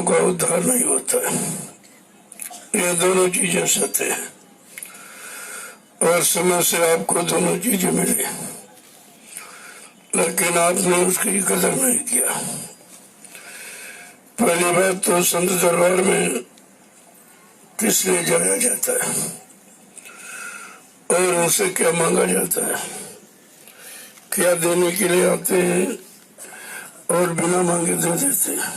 का उद्धार नहीं होता है। ये दोनों चीजें सत्य है और समय से आपको दोनों चीजें मिली, लेकिन आपने उसकी कदर नहीं किया। पहली बात तो संत दरबार में किस लिए जाया जाता है और उनसे क्या मांगा जाता है, क्या देने के लिए आते हैं और बिना मांगे दे देते हैं।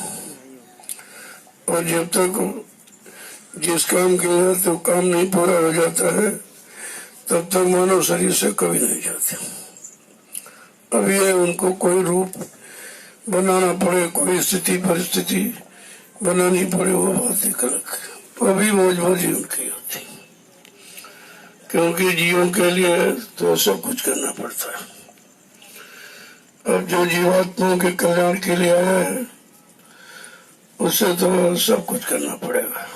और जब तक जिस काम के लिए तो काम नहीं पूरा हो जाता है तब तक मानव शरीर से कभी नहीं जाते। अब ये उनको कोई रूप बनाना पड़े, कोई स्थिति परिस्थिति बनानी पड़े, वो बात एक अलग, वो भी मौजमौजी उनकी होती, क्योंकि जीवों के लिए तो सब कुछ करना पड़ता है। अब जो जीवात्माओं के कल्याण के लिए आया है उससे तो सब कुछ करना पड़ेगा,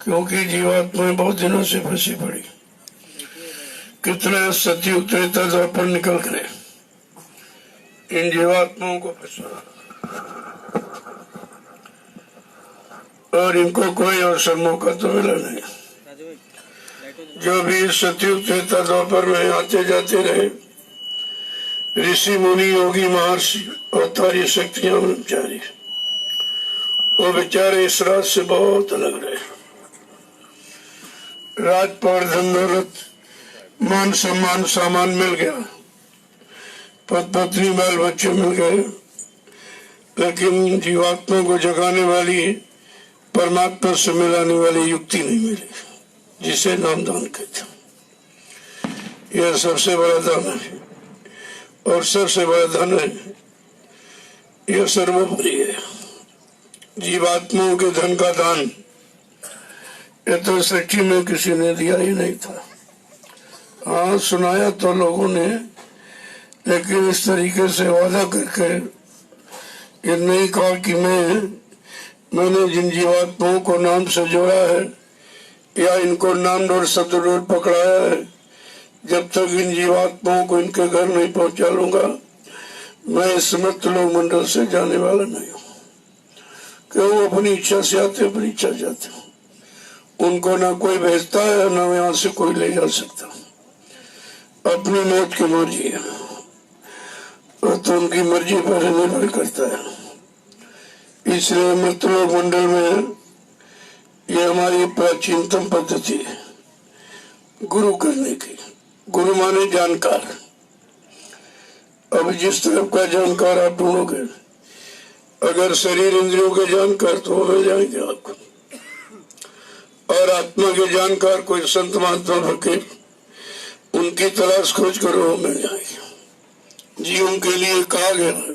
क्योंकि जीवात्माएं बहुत दिनों से फंसी पड़ी। कितने सतयुग त्रेता द्वापर निकल गए इन जीवात्माओं को फंसा, और इनको कोई अवसर मौका तो मिला नहीं। जो भी सतयुग त्रेता द्वापर में आते जाते रहे, ऋषि मुनि योगी महर्षि अवतारी शक्तियां ब्रह्मचारी, वो बेचारे इस रात से बहुत अलग रहे। राजपाट धन दौलत मान सम्मान सामान मिल गया, पति पत्नी बाल बच्चे मिल गए, लेकिन जीवात्मा को जगाने वाली परमात्मा से मिलाने वाली युक्ति नहीं मिली, जिसे नामदान कहते हैं। यह सबसे बड़ा दान है और सबसे बड़ा धन है, यह सर्वोपरि है। जीवात्माओं के धन का दान ये तो सच्ची में किसी ने दिया ही नहीं था। हाँ, सुनाया तो लोगों ने, लेकिन इस तरीके से वादा करके ये नहीं कहा कि मैंने जिन जीवात्माओं को नाम से जोड़ा है या इनको नाम और शब्द रोड पकड़ाया है, जब तक इन जीवात्माओं को इनके घर नहीं पहुंचा लूंगा मैं इस समस्त लोक मंडल से जाने वाला नहीं हूँ। क्यों? वो अपनी इच्छा से आते, अपनी इच्छा जाते, उनको ना कोई भेजता है ना यहाँ से कोई ले जा सकता, अपनी मौत की मर्जी है, तो उनकी मर्जी पर निर्भर करता है। इसलिए मृतलोक मंडल में ये हमारी प्राचीनतम पद्धति है गुरु करने की। गुरु माने जानकार। अब जिस तरफ का जानकार आप ढूंढोगे, अगर शरीर इंद्रियों के जानकार तो मिल जाएंगे आपको, और आत्मा के जानकार कोई संत महात्मा फकीर, उनकी तलाश खोज करो, मिल जाएगी। जीवों के लिए कहा गया है,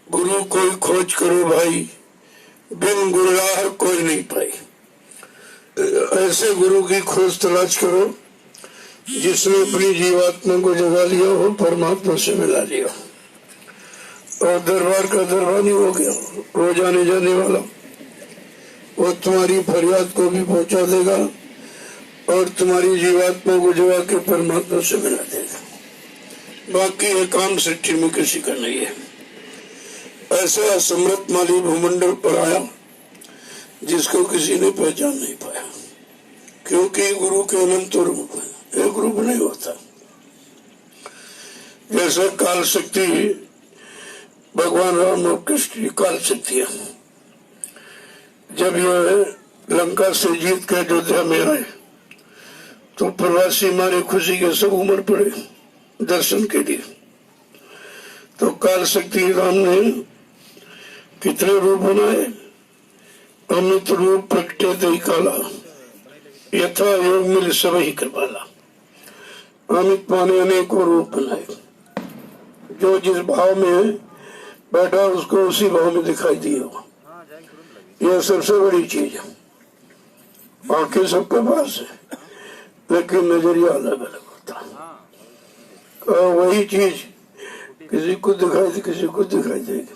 गुरु कोई खोज करो भाई, बिन गुरु राह कोई नहीं पाई। ऐसे गुरु की खोज तलाश करो जिसने अपनी जीवात्मा को जगा लिया हो, परमात्मा से मिला लिया और दरबार का दरबानी हो गया, रोज आने जाने वाला। वो तुम्हारी फरियाद को भी पहुंचा देगा और तुम्हारी जीवात्मा को जगा के परमात्मा से मिला देगा। बाकी ये काम सृष्टि में किसी का नहीं है। ऐसा असमृत माली भूमंडल पर आया जिसको किसी ने पहचान नहीं पाया, क्योंकि गुरु के अनंत रूप है, एक रूप नहीं होता। जैसा काल शक्ति भगवान राम और कृष्ण काल शक्ति है, जब यह लंका से जीत के अयोध्या में आए तो प्रवासी मारे खुशी के सब उमड़ पड़े दर्शन के लिए। तो काल शक्ति राम ने कितने रूप बनाए? अमित रूप प्रकटे दई काला, यथा योग मिल सब ही कृपाला। अमित माने अनेकों रूप बनाए, जो जिस भाव में बैठा उसको उसी भाव में दिखाई दिए। यह सबसे बड़ी चीज है। आंखें सबके पास है, लेकिन नजरिया अलग अलग होता है। और वही चीज किसी को दिखाई दे, किसी को दिखाई देगी,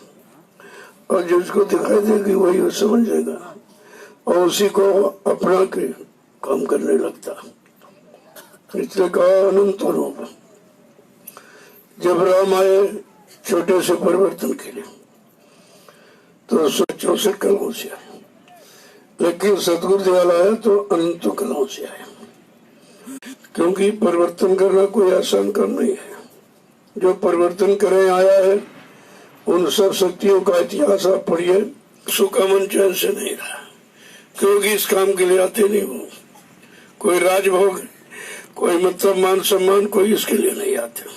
और जिसको दिखाई देगी वही वो समझ जाएगा और उसी को अपना के काम करने लगता। इसलिए कहा अनंत रूप। जब राम आए छोटे से परिवर्तन के लिए तो 164 कलमों से आए। लेकिन सतगुरु दयाल आया तो अनंत कलाओं से आया, क्योंकि परिवर्तन करना कोई आसान काम नहीं है। जो परिवर्तन करे आया है, उन सब शक्तियों का इतिहास आप पढ़िए, सुख अमन चैन से नहीं रहा, क्योंकि इस काम के लिए आते नहीं वो। कोई राजभोग, कोई मतलब मान सम्मान, कोई इसके लिए नहीं आते।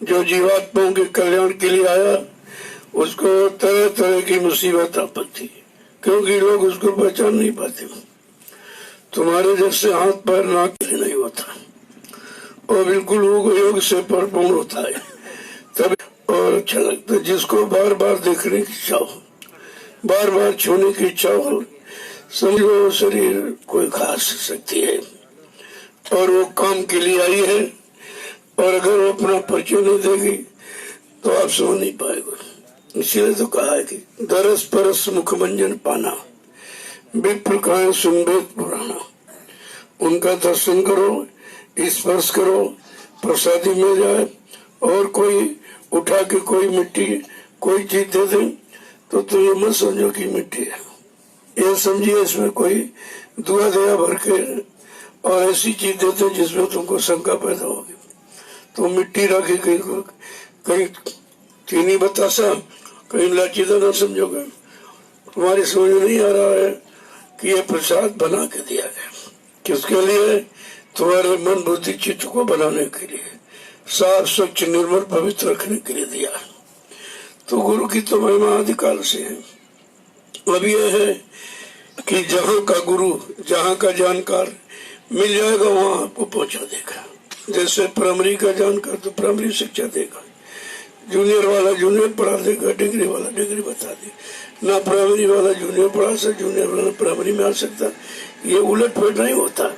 जो जीवात्माओं के कल्याण के लिए आया, उसको तरह तरह की मुसीबत आपत्ति, क्योंकि लोग उसको पहचान नहीं पाते। तुम्हारे जैसे हाथ पैर नाक के लिए नहीं होता, और बिल्कुल योग से परिपूर्ण होता है तब और अच्छा लगता है। जिसको बार बार देखने की इच्छा हो, बार बार छूने की इच्छा हो, समझो शरीर कोई खास शक्ति है और वो काम के लिए आई है, और अगर वो अपना परिचय नहीं देगी तो आप समझ नहीं पाएगा। इसीलिए तो कहा है कि दरस परस मुखमंजन पाना, विप्र कहा सुनबेद पुराना। उनका दर्शन करो, स्पर्श करो, प्रसादी मिल जाए, और कोई उठा के कोई मिट्टी कोई चीज दे दे तो ये मत समझो कि मिट्टी है, ये समझिए इसमें कोई दुआ दया भर के और ऐसी चीज देते जिसमें तुमको शंका पैदा होगी। तो मिट्टी रखी कहीं चीनी बतासा, कहीं इलायची दाना समझोगे। तुम्हारी समझ नहीं आ रहा है कि ये प्रसाद बना के दिया गया, किसके लिए? तुम्हारे मन बुद्धि चित्त को बनाने के लिए, साफ स्वच्छ निर्मल पवित्र रखने के लिए दिया। तो गुरु की तो महिमा आदिकाल से है। अब यह है कि जहाँ का गुरु, जहाँ का जानकार मिल जाएगा, वहाँ आपको पहुँचा देगा। जैसे प्राइमरी का जानकार तो प्राइमरी शिक्षा देगा, जूनियर वाला जूनियर पढ़ा देगा, डिग्री वाला डिग्री बता दे ना, प्राइमरी वाला जूनियर पढ़ा सकता, जूनियर वाला प्राइमरी में आ सकता। ये उलट फेट नहीं होता।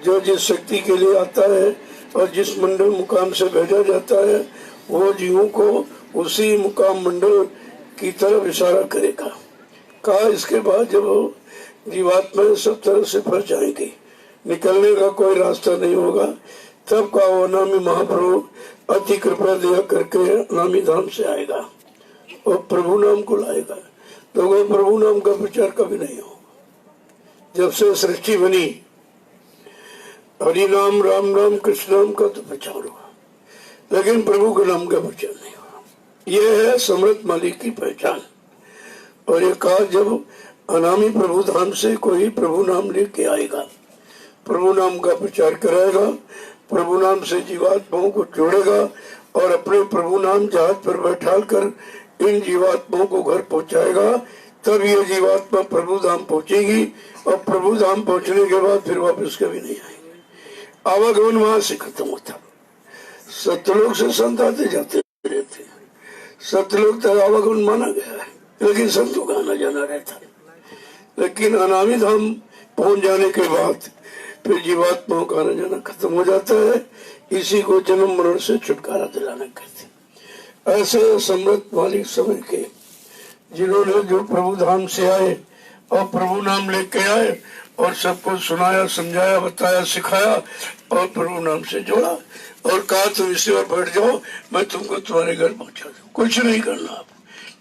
जो जिस शक्ति के लिए आता है और जिस मंडल मुकाम से भेजा जाता है, वो जीवों को उसी मुकाम मंडल की तरफ इशारा करेगा। कहा इसके बाद जब जीवात्मा सब तरह से फंस जाएंगी, निकलने का कोई रास्ता नहीं होगा, तब का वो नामी महाप्रभु अति कृपा दया करके नामी धाम से आएगा और प्रभु नाम को लाएगा। तो वो प्रभु नाम का प्रचार कभी नहीं हो। जब से सृष्टि बनी, हरि नाम राम नाम कृष्ण नाम का तो प्रचार हुआ, लेकिन प्रभु के नाम का प्रचार नहीं हुआ। यह है समृत मालिक की पहचान। और ये कहा जब अनामी प्रभु धाम से कोई प्रभु नाम लेके आएगा, प्रभु नाम का प्रचार कराएगा, प्रभु नाम से जीवात्माओं को जोड़ेगा और अपने प्रभु नाम जहाज पर बैठाल कर इन जीवात्माओं को घर पहुंचाएगा, तब ये जीवात्मा प्रभु धाम पहुंचेगी। और प्रभु धाम पहुंचने के बाद फिर वापस कभी नहीं आएंगे। आवागमन वहां से खत्म होता। सतलोक से संत आते जाते रहते, सतलोक तक आवागमन माना गया है, लेकिन संतों का आना जाना रहता। लेकिन अनामी धाम पहुंच जाने के बाद फिर जीवात्माओं का आना जाना खत्म हो जाता है। इसी को जन्म मरण से छुटकारा दिलाना कहते। ऐसे समृत मालिक समय के जिन्होंने जो प्रभु धाम से आए और प्रभु नाम लेके आए और सबको सुनाया, समझाया, बताया, सिखाया और प्रभु नाम से जोड़ा और कहा तुम इसी और बैठ जाओ, मैं तुमको तुम्हारे घर पहुंचा दूं। कुछ नहीं करना आप,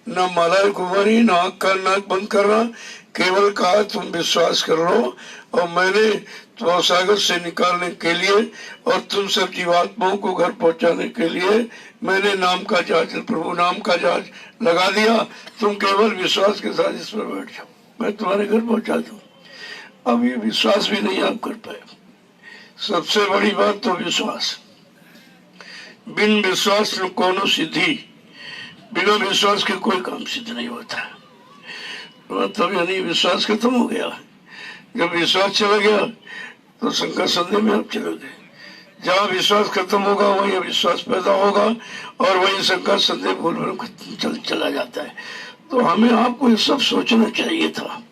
न मालाएं कुमारी, न आँख का नाक बंद करना, केवल कहा तुम विश्वास कर लो और मैंने तो सागर से निकालने के लिए और तुम सब जीवात्माओं को घर पहुंचाने के लिए मैंने नाम का जहाज, प्रभु नाम का जहाज लगा दिया। तुम केवल विश्वास के साथ इस पर बैठ जाओ, मैं तुम्हारे घर पहुंचा दूं। अब ये विश्वास भी नहीं आप कर पाए। सबसे बड़ी बात तो विश्वास। बिन विश्वास न कोनो सिद्धि, बिना विश्वास के कोई काम सिद्ध नहीं होता। मतलब यानी विश्वास खत्म हो गया। जब विश्वास चला गया तो शंका संदेह में आप चलोगे। जहाँ विश्वास खत्म होगा वहीं अविश्वास पैदा होगा और वहीं शंका संदेह भूल चला जाता है। तो हमें आपको ये सब सोचना चाहिए था।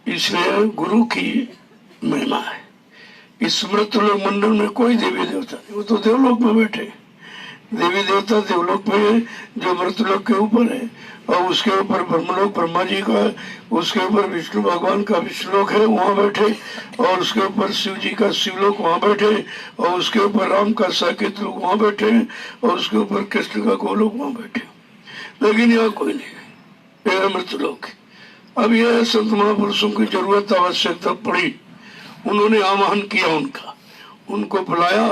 इसलिए गुरु की महिमा है। इस मृत लोक मंडल में कोई देवी देवता नहीं, वो तो देवलोक में बैठे। देवी देवता देवलोक में है जो मृतलोक के ऊपर है, और उसके ऊपर ब्रह्मलोक ब्रह्मा जी का है, उसके ऊपर विष्णु भगवान का विष्णुलोक है वहाँ बैठे, और उसके ऊपर शिव जी का शिवलोक वहाँ बैठे, और उसके ऊपर राम का साकेत लोक वहाँ बैठे, और उसके ऊपर कृष्ण का गोलोक वहाँ बैठे। लेकिन यहाँ कोई नहीं है, यह मृतलोक है। अब यह संत महापुरुषों की जरूरत आवश्यकता पड़ी, उन्होंने आह्वान किया, उनको बुलाया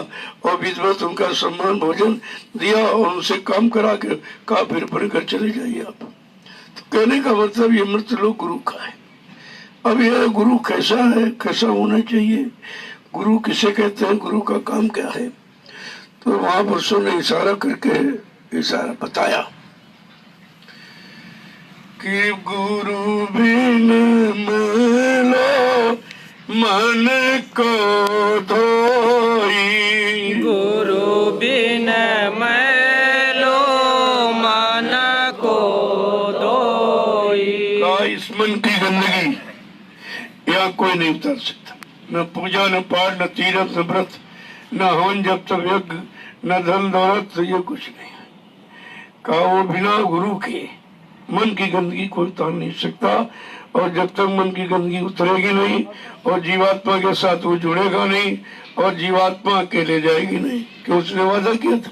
और विधिवत उनका सम्मान भोजन दिया और उनसे काम करा के कहा फिर अपने घर चले जाइए आप। तो कहने का मतलब ये मृत लोग गुरु का है। अब यह गुरु कैसा है, कैसा होना चाहिए, गुरु किसे कहते हैं, गुरु का काम क्या है, तो महापुरुषों ने इशारा करके इशारा बताया कि गुरु बिन मिलो मन को धोई, गुरु बिन मैलो मन को धोई। इस मन की गंदगी यहाँ कोई नहीं उतार सकता, न पूजा न पाठ न तीर्थ न व्रत न हवन जब तक यज्ञ न धन दौलत, ये कुछ नहीं है। कहा वो बिना गुरु के मन की गंदगी कोई उतार नहीं सकता, और जब तक मन की गंदगी उतरेगी नहीं और जीवात्मा के साथ वो जुड़ेगा नहीं और जीवात्मा अकेले जाएगी नहीं, कि उसने वादा किया था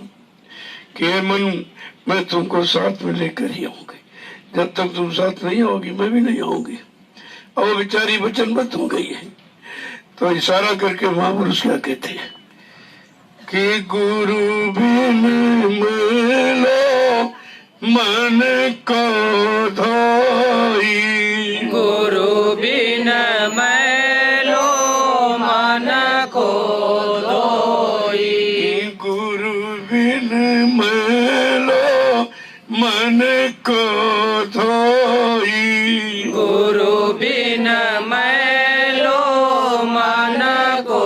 कि मन मैं तुमको साथ में लेकर ही आऊंगी, जब तक तुम साथ नहीं आओगी मैं भी नहीं आऊंगी। और वो बेचारी वचनबद्ध हो गई है। तो इशारा करके महापुरुष क्या कहते हैं कि गुरु बिन मिलो मन को धोई, गुरु बिन मैलो मन को धोई, गुरु बिन मिलो मन को धोई, गुरु बिन मैलो मन को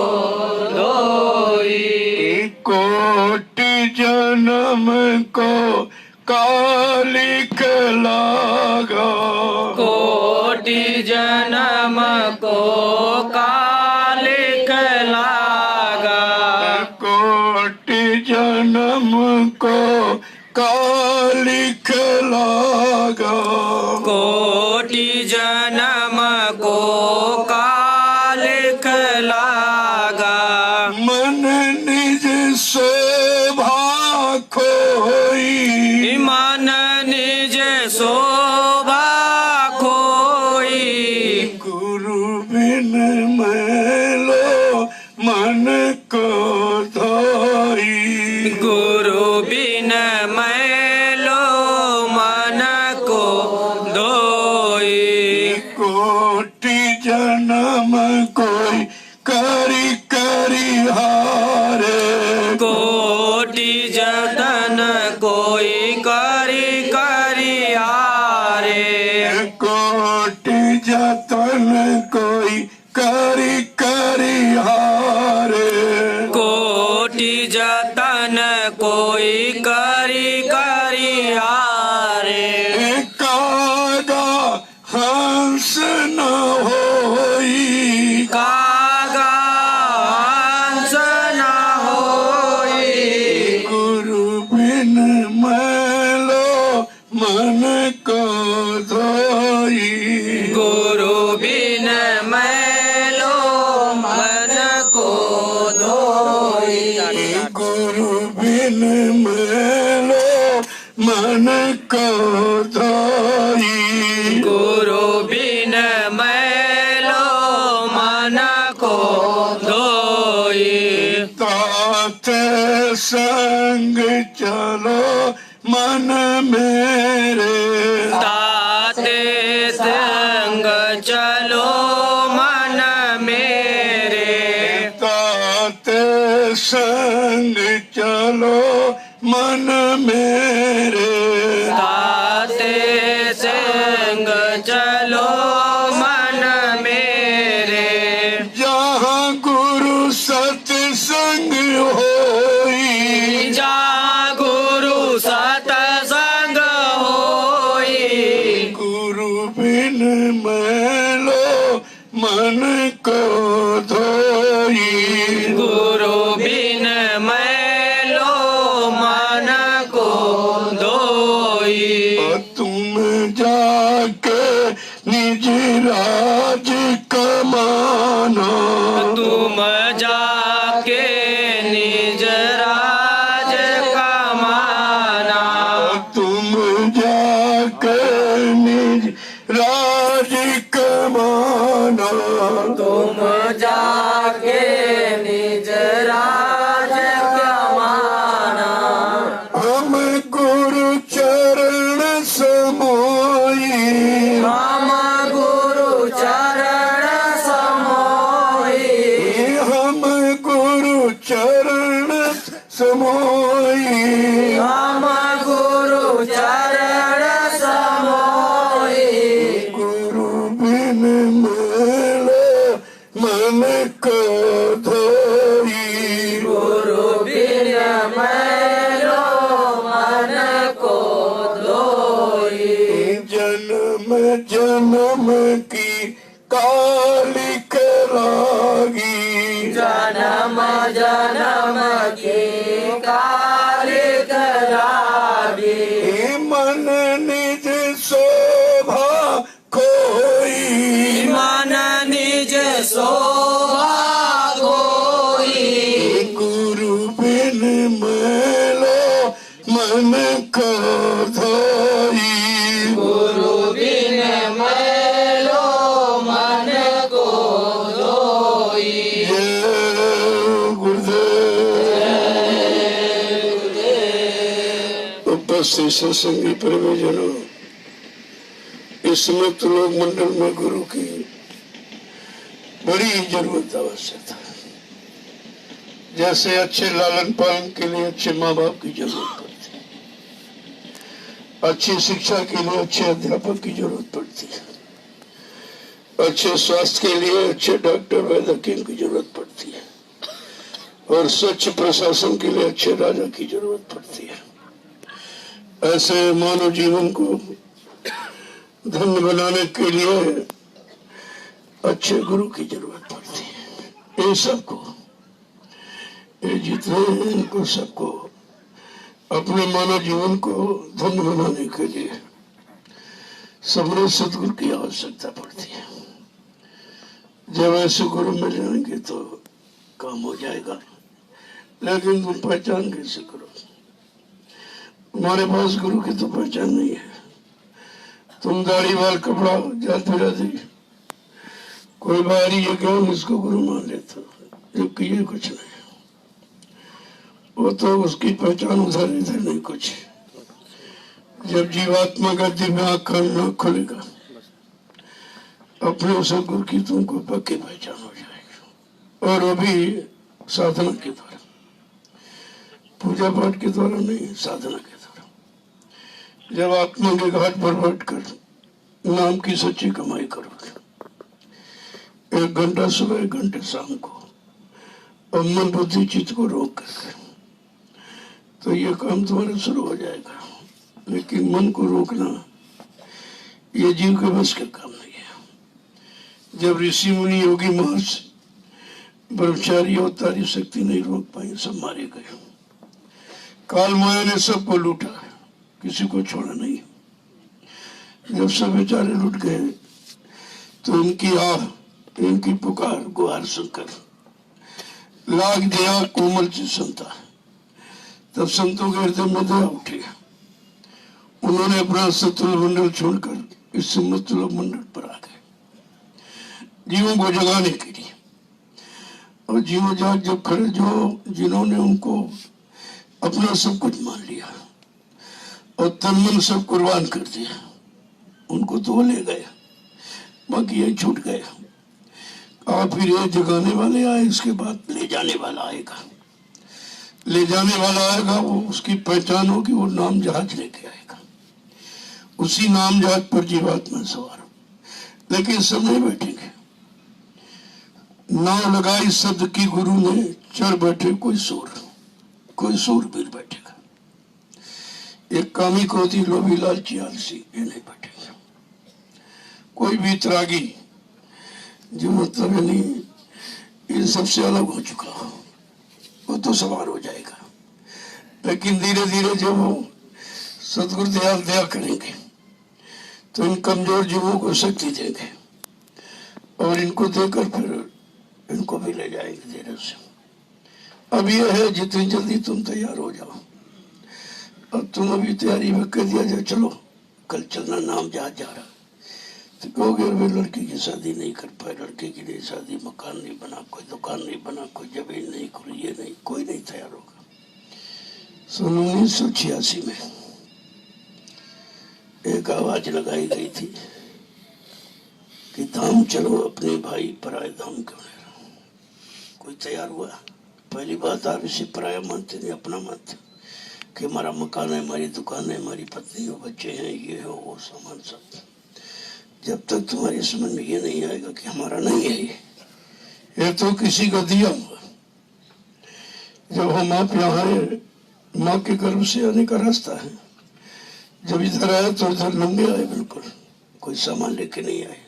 धोई। कोटि जन्म को कालिक लागा, कोटि जन्म को कालिक लागा, कोटि जन्म को कालिक लागा, कोटि जन्म को कालिक लागा। मन निज शोभा खोई, मन निज शोभा खोई, गुरु बिन मैलो मन को धोई, गुरु बिन मैलो मन को धोई। कोटि जन्म कोई करी करी हारे, कोटि जतन कोई करी करी हारे, कोटि जतन कोई करी करी हारे, कोटि जतन कोई करी करी हारे। कागा हंस न होई, कागा हंस न होई, गुरु बिन मैलो मन को धोई, गुरु बिन मैलो मन को धोई, गुरु बिन मैलो मन को धोई, गुरु बिन मैलो मन को धोई। तात संग चलो मन मेरे, ताते संग चलो मन मेरे, तात संग चलो मन मेरे, ताते संग चलो मन मेरे, जहाँ गुरु सत्संग होई, जा गुरु सतसंग होई, गुरु बिन मैलो मन को धोई, गुरु बिन मैलो मन को धोई। और तुम जाके निज राज कमाना, तुम जाके निज राज कमाना, तुम जाके निज राज माना, तुम जाके निज राज क्या माना। हम गुरु चरण समोई, हम गुरु चरण समोई। हम गुरु चरण समोई, हम गुरु चरण समोई। गुरु बिन मेला मन को धोई, गुरु बिन मैलो मन को धोई। जन्म जन्म की कालिक लागी, जन्म जन्म की कालिक लागी। मन निज शोभा खोई, मन निज शोभा खोई। गुरु बिन मेलो मन को धोई, गुरु बिन मैलो मन को धोई। जय गुरुदेव। उपस्थित सत्संगी परिवारजनों, इस मृत लोक मंडल में गुरु की बड़ी जरूरत आवश्यक है। जैसे अच्छे लालन पालन के लिए अच्छे माँ बाप की जरूरत पड़ती है, अच्छी शिक्षा के लिए अच्छे अध्यापक की जरूरत पड़ती है, अच्छे स्वास्थ्य के लिए अच्छे डॉक्टर वैद्यकीय की जरूरत पड़ती है, और स्वच्छ प्रशासन के लिए अच्छे राजा की जरूरत पड़ती है। ऐसे मानव जीवन को धन्य बनाने के लिए अच्छे गुरु की जरूरत पड़ती है। ये सबको, ये जितने हैं, इनको सबको अपने मानव जीवन को धन्य बनाने के लिए समृद्ध सदगुरु की आवश्यकता पड़ती है। जब ऐसे गुरु मिल जाएंगे तो काम हो जाएगा। लेकिन तुम पहचान कैसे करो? हमारे पास गुरु की तो पहचान नहीं है। तुम दाढ़ी वाल कपड़ा जाते रहते, कोई बाहरी ये क्यों इसको गुरु मान लेता, जबकि ये कुछ नहीं। वो तो उसकी पहचान उधर इधर नहीं कुछ। जब जीवात्मा का दिव्य आँख न खुलेगा, अपने सदगुरु की तुमको पक्की पहचान हो जाएगी, और वो भी साधना के द्वारा, पूजा पाठ के द्वारा नहीं, साधना के द्वारा। जब आत्मा के घाट पर बैठकर नाम की सच्ची कमाई करोगे, 1 घंटा सुबह 1 घंटे शाम को, और मन बुद्धि चित्त को रोक करके, तो ये काम तुम्हारा शुरू हो जाएगा। लेकिन मन को रोकना ये जीव के बस का काम नहीं है। जब ऋषि मुनि योगी महर्षि ब्रह्मचारी अवतारी शक्ति नहीं रोक पाई, सब मारे गए। काल माया ने सबको लूटा, किसी को छोड़ा नहीं। जब सब बेचारे लुट गए तो इनकी आह, इनकी पुकार गुहार सुनकर लाग दिया कोमल ची संता। तब संतों के हृदय में दया उठी, उन्होंने अपना सतुल मंडल छोड़कर इस समस्त मंडल पर आ गए जीवों को जगाने के लिए। और जीवो जाग जब खड़े, जो जिन्होंने उनको अपना सब कुछ मान लिया और तन मन सब कुर्बान कर दिया, उनको तो वो ले गए, बाकी ये छूट गए। आप फिर ये जगाने वाले आए, इसके बाद ले जाने वाला आएगा। ले जाने वाला आएगा, वो उसकी पहचान होगी, वो नाम जहाज लेके आएगा। उसी नाम जहाज पर जीवात्मा सवार। लेकिन सब नहीं बैठेंगे। नाव लगाई शब्द की गुरु ने, चढ़ बैठे कोई सूरवीर बैठेगा। एक कामी क्रोधी लोभी लालची आलसी, ये नहीं बैठेगा। कोई भी त्रागी जो मतलब नहीं इन सबसे अलग हो चुका हो, वो तो सवार हो जाएगा। लेकिन धीरे धीरे जब वो सदगुरु दया करेंगे तो इन कमजोर जीवों को शक्ति देंगे और इनको देकर फिर इनको भी ले जाएंगे धीरे से। अब यह है, जितनी जल्दी तुम तैयार हो जाओ। अब तुम अभी तैयारी में कर दिया जाए, चलो कल चलना, नाम जहाज जा रहा, तो कहोगे अभी लड़की की शादी नहीं कर पाए, लड़के की नहीं शादी, मकान नहीं बना, कोई दुकान नहीं बना, कोई जमीन नहीं, कोई ये नहीं, कोई नहीं तैयार होगा। सन 1986 में एक आवाज लगाई गई थी कि धाम चलो अपने भाई, पराए धाम क्यों नहीं रहो। कोई तैयार हुआ? पहली बात, आप इसे पराया मानते नहीं, अपना मानते कि हमारा मकान है, हमारी दुकान है, हमारी पत्नी हो, बच्चे हैं, ये हो वो सामान सब। जब तक तुम्हारी समझ में ये नहीं आएगा कि हमारा नहीं है ये तो किसी का दिया हुआ। जब हम आप यहाँ आए, माँ के गर्भ से आने का रास्ता है। जब इधर आए तो इधर नंगे आए, बिल्कुल कोई सामान लेके नहीं आए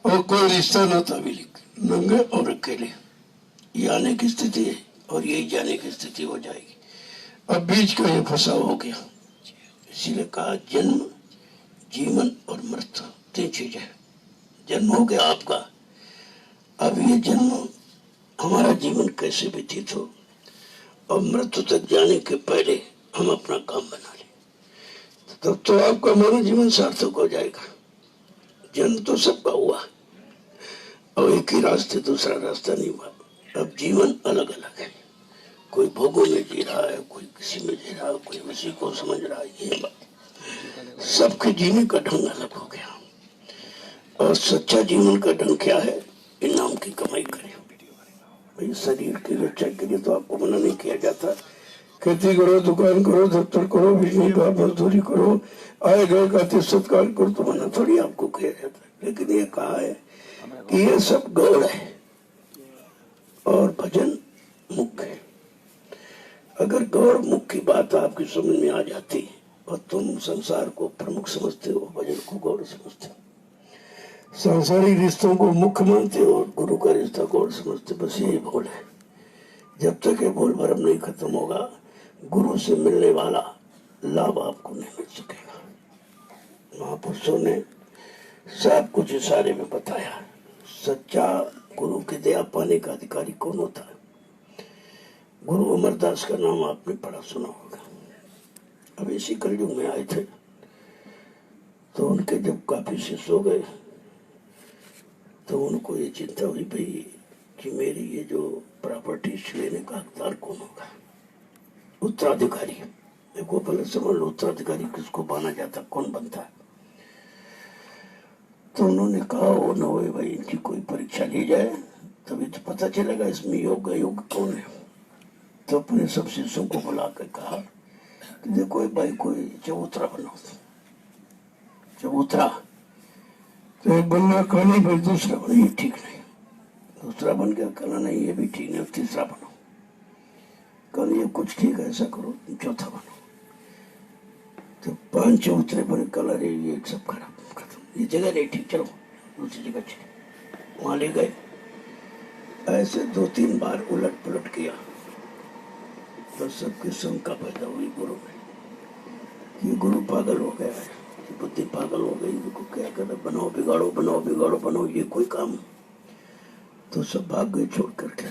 और कोई रिश्ता नाता भी लेके, नंगे और अकेले। ये आने की स्थिति है और यही जाने की स्थिति हो जाएगी। अब बीच का ये फंसाव हो गया। इसीलिए कहा जन्म, जीवन और मृत्यु 3 चीजें। जन्म हो गया आपका, अब ये जन्म हमारा जीवन कैसे व्यतीत हो और मृत्यु तक जाने के पहले हम अपना काम बना लें, तब तो आपका मानव जीवन सार्थक हो जाएगा। जन्म तो सबका हुआ और एक ही रास्ते, दूसरा रास्ता नहीं हुआ। अब जीवन अलग अलग है, कोई भोगों में जी रहा है, कोई किसी में जी रहा है, कोई उसी को समझ रहा है। ये बात, सबके जीने का ढंग अलग हो गया। और सच्चा जीवन का ढंग क्या है? इनाम की कमाई करें। भाई शरीर की रक्षा के लिए तो आपको मना नहीं किया जाता। खेती करो, दुकान करो, दफ्तर करो, बिजली का मजदूरी करो, आए गए का सत्कार करो, तो मना थोड़ी आपको किया जाता है। लेकिन ये कहा है कि ये सब गौड़ है और भजन मुख्य है। अगर गौड़ मुख की बात आपकी समझ में आ जाती और तुम संसार को प्रमुख समझते हो, भजन को गौड़ समझते हो, सांसारिक रिश्तों को मुख्य मानते हो और गुरु का रिश्ता गौड़ समझते, बस यही भूल है। जब तक ये भूल भरम नहीं खत्म होगा, गुरु से मिलने वाला लाभ आपको नहीं मिल सकेगा। महापुरुषों ने सब कुछ इशारे में बताया। सच्चा गुरु की दया पाने का अधिकारी कौन होता है? गुरु अमरदास का नाम आपने पढ़ा सुना होगा। अब इसी कलयुग में आए थे तो उनके जब काफी शिष्य हो गए तो उनको ये चिंता हुई भाई कि मेरी ये जो प्रॉपर्टी लेने का हकदार कौन होगा, उत्तराधिकारी। देखो पहले समझ लो, उत्तराधिकारी किसको माना जाता, कौन बनता है। तो उन्होंने कहा वो न हो भाई, इनकी कोई परीक्षा ली जाए तभी तो पता चलेगा इसमें योग्य योग्य कौन है। तो अपने सब शिष्यों को बुला कर कहा कि देखो भाई कोई चबूतरा बनाओ। चबूतरा तो एक बनना कहा नहीं भाई, दूसरा बना, ये ठीक नहीं। दूसरा बन गया, कहना नहीं ये भी ठीक नहीं, तीसरा बनो। कल ये कुछ ठीक है, ऐसा करो, चौथा बनो। तो 5 चबूतरे बने। कल अरे ये सब खराब खत्म, ये जगह नहीं ठीक, चलो दूसरी जगह चले। वहां ले गए। ऐसे 2-3 बार उलट पुलट किया तो सबकी शंका पैदा हुई गुरु में कि गुरु पागल हो गया है, बुद्धि पागल हो गई, इनको क्या करना, बनाओ बिगाड़ो, बनाओ बिगाड़ो, बनाओ, ये कोई काम। तो सब भाग गए छोड़ करके।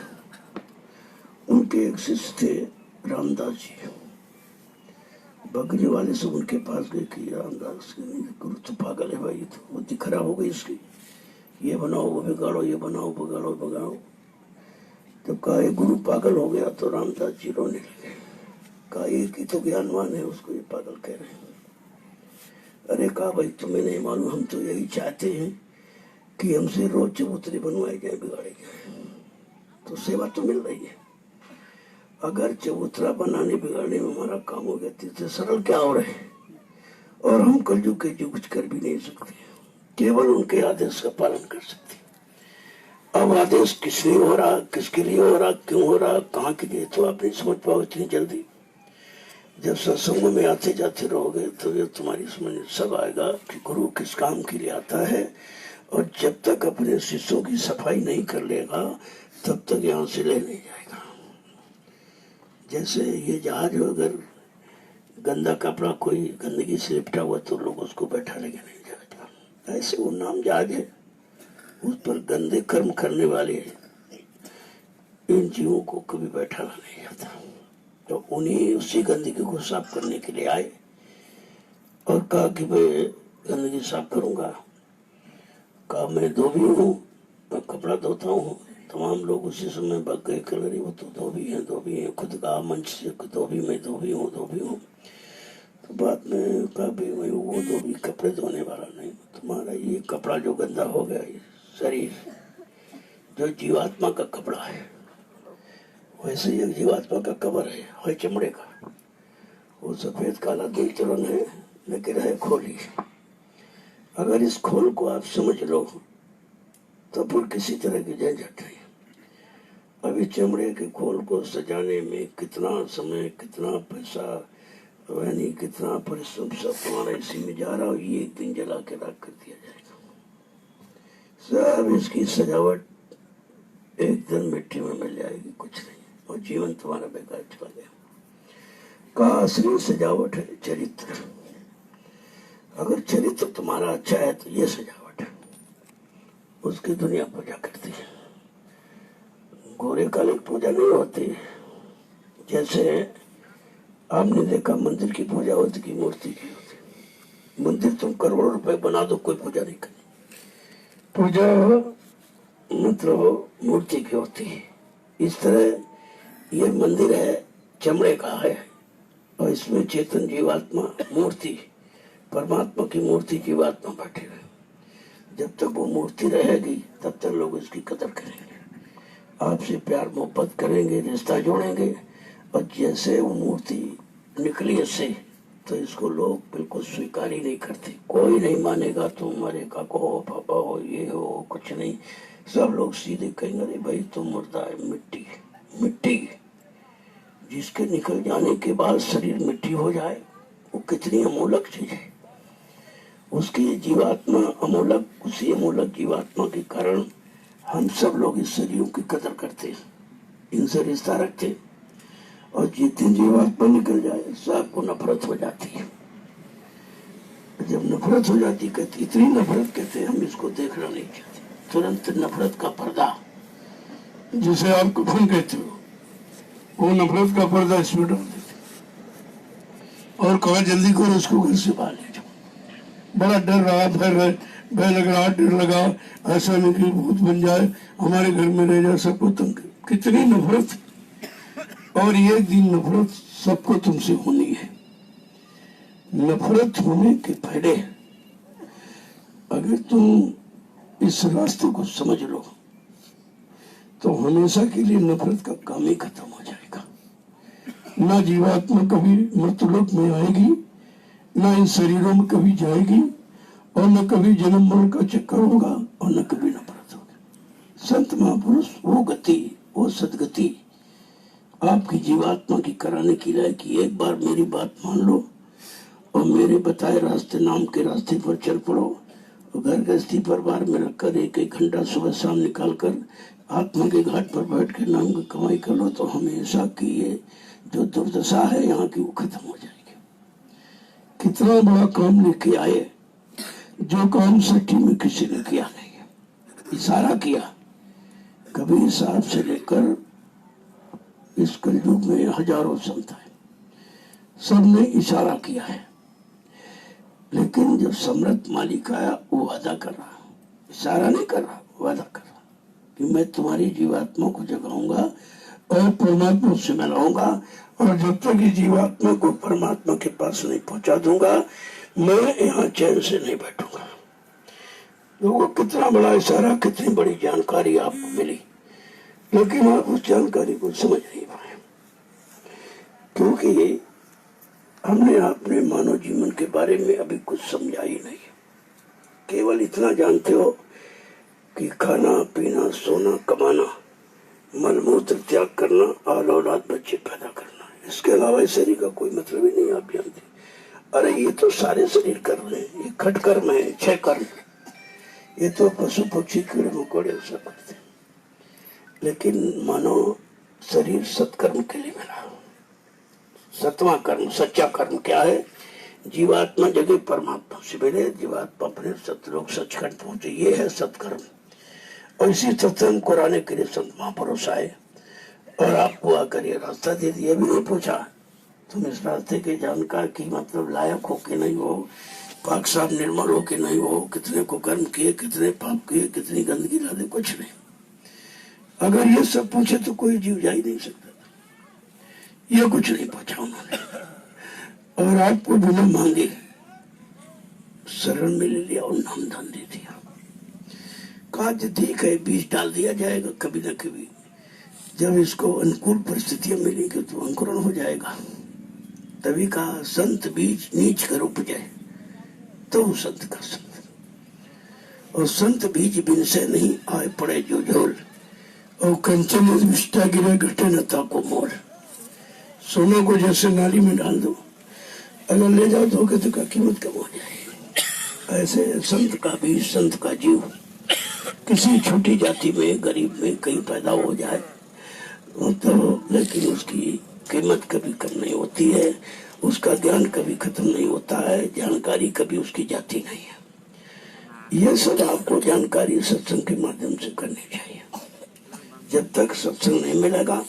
उनके एक शिष्य थे रामदास जी, भगने वाले सब उनके पास गए कि रामदास गुरु तो पागल है भाई, तो बुद्धि खराब हो गई इसकी, ये बनाओ वो बिगाड़ो, ये बनाओ बिगाड़ो बिगाड़ो। जब कहा ये गुरु पागल हो गया तो रामदास जी रोने लगे। कहा एक ही तो ज्ञानवान है, उसको ये पागल कह रहे हैं। अरे कहा भाई तुम्हें नहीं मालूम, हम तो यही चाहते हैं कि हमसे रोज चबूतरे बनवाए जाए, बिगाड़े जाए, तो सेवा तो मिल रही है। अगर चबूतरा बनाने बिगाड़ने में हमारा काम हो गया तो सरल क्या हो रहे हैं, और हम कलयुग के जो कुछ कर भी नहीं सकते, केवल उनके आदेश का पालन कर सकते। अब आदेश किस लिए हो रहा, किसके लिए हो रहा, क्यों हो रहा, कहाँ के लिए, तो आप नहीं समझ पाओ इतनी जल्दी। जब सत्संग में आते जाते रहोगे तो ये तुम्हारी समझ में सब आएगा कि गुरु किस काम के लिए आता है। और जब तक अपने शिष्यों की सफाई नहीं कर लेगा तब तक यहाँ से ले नहीं जाएगा। जैसे ये जहाज अगर गंदा कपड़ा कोई गंदगी से लिपटा हुआ तो लोग उसको बैठा लेंगे नहीं जाएगा, ऐसे वो नाम जहाज है, उस पर गंदे कर्म करने वाले इन जीवों को कभी बैठाना नहीं जाता। तो उन्हीं उसी गंदगी को साफ करने के लिए आए और कहा कि मैं गंदगी साफ करूंगा। कहा मैं धोबी हूँ, मैं कपड़ा धोता हूँ। तमाम लोग उसी समय भाग गए, कह रहे वो तो धोबी है। खुद कहा मंच से धोबी, मैं धोबी हूँ। तो बाद में कहा भी मैं वो धोबी कपड़े धोने वाला नहीं, तुम्हारा ये कपड़ा जो गंदा हो गया, ये शरीर जो जीवात्मा का कपड़ा है, वैसे ही एक जीवात्मा का कवर है चमड़े का। वो सफेद काला दो चरण है, लेकिन है खोली। अगर इस खोल को आप समझ लो तो फिर किसी तरह की झंझट नहीं। अभी चमड़े के खोल को सजाने में कितना समय, कितना पैसा, यानी कितना परिश्रम सब तुम्हारा इसी में जा रहा हो। ये एक दिन जला के राख कर दिया जाएगा। सब इसकी सजावट एक दिन मिट्टी में मिल जाएगी, कुछ नहीं, और जीवन तुम्हारा बेकार चला गया। का असली सजावट है चरित्र। अगर चरित्र तुम्हारा अच्छा है तो ये सजावट है, उसकी दुनिया पूजा करती है। गोरे काले की पूजा नहीं होती। जैसे आपने देखा मंदिर की पूजा होती कि मूर्ति की होती। मंदिर तुम करोड़ों रुपए बना दो, कोई पूजा नहीं करनी। पूजा मतलब मूर्ति की होती है। इस तरह ये मंदिर है, चमड़े का है, और इसमें चेतन जीवात्मा मूर्ति, परमात्मा की मूर्ति जीवात्मा बैठे हुए। जब तक वो मूर्ति रहेगी तब तक लोग इसकी कदर करेंगे, आपसे प्यार मोहब्बत करेंगे, रिश्ता जोड़ेंगे। और जैसे वो मूर्ति निकली इससे, तो इसको लोग बिल्कुल स्वीकार ही नहीं करते। कोई नहीं मानेगा, तुम हमारे काका हो, पापा हो, ये हो, कुछ नहीं। सब लोग सीधे कहेंगे अरे भाई तुम मुर्दा है, मिट्टी। मिट्टी जिसके निकल जाने के बाद शरीर मिट्टी हो जाए, वो कितनी अमोलक चीज है। उसकी जीवात्मा अमोलक, उसी अमोलक जीवात्मा के कारण हम सब लोग इस शरीरों की कदर करते, इनसे रिश्ता रखते। और जिस दिन जीवात्मा निकल जाए सबको नफरत हो जाती है। जब नफरत हो जाती कहती, इतनी नफरत कहते हम इसको देखना नहीं चाहते, तुरंत नफरत का पर्दा, जिसे आप कफन कहते हो, वो नफरत का पर्दा इसमें डाल देते और कहा जल्दी करो इसको घर से बाहर ले जाओ। बड़ा डर रहा, भय लग रहा, डर लगा, ऐसा नहीं कि भूत बन जाए, हमारे घर में रह जाए, सबको तंग। कितनी नफरत। और ये दिन नफरत सबको तुमसे होनी है। नफरत होने के पहले अगर तुम इस रास्ते को समझ लो तो हमेशा के लिए नफरत का काम ही खत्म हो जाएगा। ना जीवात्मा कभी मृत्युलोक में आएगी, ना इन शरीरों में कभी जाएगी, और न कभी जन्म मरण का चक्कर होगा, और न कभी नफरत होगी। संत महापुरुष वो गति, वो सदगति आपकी जीवात्मा की कराने की लायक कि एक बार मेरी बात मान लो और मेरे बताए रास्ते, नाम के रास्ते पर चल पड़ो। और घर गृहस्थी परिवार में रखकर एक एक घंटा सुबह शाम निकाल कर आत्मा के घाट पर बैठ कर नाम की कमाई कर लो, तो हमेशा की ये जो दुर्दशा है यहाँ की वो खत्म हो जाएगी। कितना बड़ा काम लेके आए, जो काम सच्ची में किसी ने किया नहीं है। इशारा किया, कबीर साहब से लेकर इस कलयुग में हजारों संत है, सबने इशारा किया है। लेकिन जब सम्राट मालिक आया, वो वादा कर रहा, इशारा नहीं कर रहा, वादा कर रहा कि मैं तुम्हारी जीवात्मा को जगाऊंगा और परमात्मा से मिलाऊंगा, और जब तक ये जीवात्मा को परमात्मा के पास नहीं पहुंचा दूंगा, मैं यहाँ चैन से नहीं बैठूंगा। लोगों कितना बड़ा इशारा, कितनी बड़ी जानकारी आपको मिली, लेकिन आप उस जानकारी को समझ नहीं पाए, क्योंकि हमने अपने मानव जीवन के बारे में अभी कुछ समझा ही नहीं। केवल इतना जानते हो कि खाना पीना, सोना, कमाना, मलमूत्र त्याग करना और औलाद बच्चे पैदा करना, इसके अलावा इस शरीर का कोई मतलब ही नहीं। आप जानते, अरे ये तो सारे शरीर कर रहे हैं, ये खट कर्म है, 6 कर्म, ये तो पशु पक्षी कीड़े मकोड़े सब करते हैं। लेकिन मानव शरीर सत्कर्म के लिए मिला। 7वां कर्म, सच्चा कर्म क्या है? जीवात्मा जगह परमात्मा से मिले, जीवात्मा अपने सतलोक सचखंड पहुंचे, ये है सत्कर्म। और इसी सत्कर्म को कराने के लिए संत महापुरुष आए और आपको आकर ये रास्ता दे दिया। भी नहीं पूछा तुम इस रास्ते के जानकार की मतलब लायक हो कि नहीं हो, पाक साफ निर्मल हो कि नहीं हो, कितने को कर्म किए, कितने पाप किए, कितनी गंदगी डाले, कुछ नहीं। अगर ये सब पूछे तो कोई जीव जा ही नहीं सकता। ये कुछ नहीं पूछा उन्होंने, और आपको बिना मांगे शरण में ले लिया और नाम दान दे दिया। कहा ठीक है, बीज डाल दिया जाएगा कभी न कभी, जब इसको अनुकूल परिस्थितियां मिलेंगी तो अंकुरण हो जाएगा। तभी कहा संत बीज नीच कर उपजे तो संत का संत, और संत बीज बिन से नहीं आए पड़े जो झोल, और कंचन विष्टा गिरा घटे न ताको मोल। सोना को जैसे नाली में डाल दो, अगर ले जाओ धोखे तो का कीमत कम हो जाएगी। ऐसे संत का बीज, संत का जीव किसी छोटी जाति में, गरीब में कहीं पैदा हो जाए तो, लेकिन उसकी कीमत कभी कम नहीं होती है, उसका ज्ञान कभी खत्म नहीं होता है, जानकारी कभी उसकी जाती नहीं है। यह सब आपको जानकारी सत्संग के माध्यम से करनी चाहिए। जब तक सत्संग नहीं मिलेगा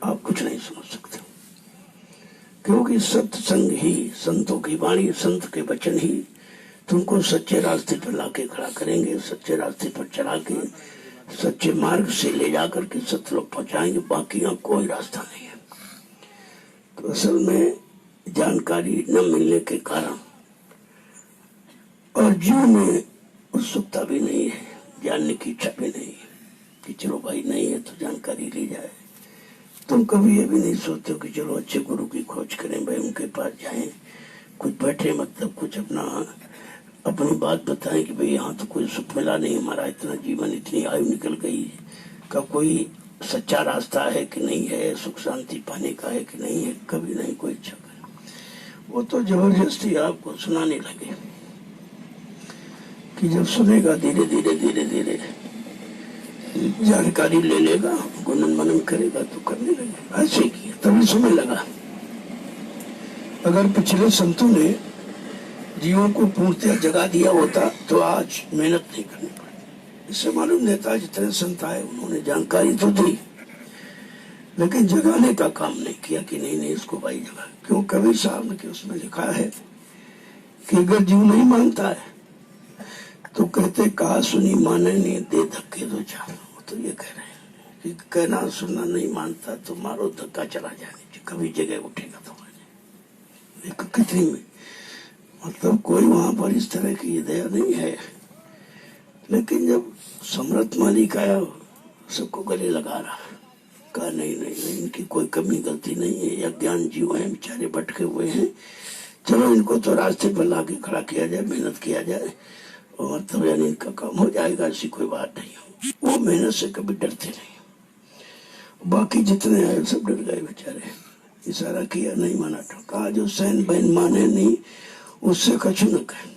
आप कुछ नहीं समझ सकते, क्योंकि सत्संग ही, संतों की वाणी, संत के वचन ही तुमको सच्चे रास्ते पर लाके खड़ा करेंगे, सच्चे रास्ते पर चला के सच्चे मार्ग से ले जाकर के सतलोक पहुंचाएंगे। बाकी यहाँ कोई रास्ता नहीं है। तो असल में जानकारी न मिलने के कारण और जीव में उत्सुकता भी नहीं है, जानने की इच्छा भी नहीं है कि चलो भाई नहीं है तो जानकारी ली जाए। तुम कभी ये भी नहीं सोचते हो कि चलो अच्छे गुरु की खोज करें, भाई उनके पास जाएं, कुछ बैठे, मतलब कुछ अपनी बात बताएं कि भाई यहाँ तो कोई सुख मिला नहीं, हमारा इतना जीवन, इतनी आयु निकल गई, का कोई सच्चा रास्ता है कि नहीं है, सुख शांति पाने का है कि नहीं है। कभी नहीं कोई इच्छा करे। वो तो जबरदस्ती आपको सुनाने लगे कि जब सुनेगा धीरे धीरे धीरे धीरे जानकारी ले लेगा, गुणन मनन करेगा तो करने लगेगा। ऐसे किया तभी समय लगा। अगर पिछले संतों ने जीवों को पूर्णतः जगा दिया होता तो आज मेहनत नहीं करनी पड़ती। इससे मालूम देता है जितने संत आए उन्होंने जानकारी तो दी, लेकिन जगाने का काम नहीं किया कि नहीं नहीं इसको भाई जगा। क्यों? कबीर साहब ने उसमें लिखा है कि अगर जीव नहीं मानता है तो कहते कहा सुनी माने नहीं, दे धक्के दो चार। तो ये कह रहे हैं कि कहना सुनना नहीं मानता तो मारो धक्का, चला जाने कभी जगह उठेगा तो कितनी में, मतलब कोई वहां पर इस तरह की दया नहीं है। लेकिन जब समर्थ मालिक आया सबको गले लगा रहा, कहा नहीं नहीं नहीं इनकी कोई कमी गलती नहीं है, ये अज्ञान जीव हैं, बेचारे भटके हुए हैं, चलो इनको तो रास्ते पर लाके खड़ा किया जाए, मेहनत किया जाए और मतलब यानी इनका काम हो जाएगा, ऐसी कोई बात नहीं हो। वो मेहनत से कभी डरते नहीं। बाकी जितने आए सब डर गए बेचारे। इशारा किया नहीं माना, कहा जो सैन बहन माने नहीं उससे कछु न कहे।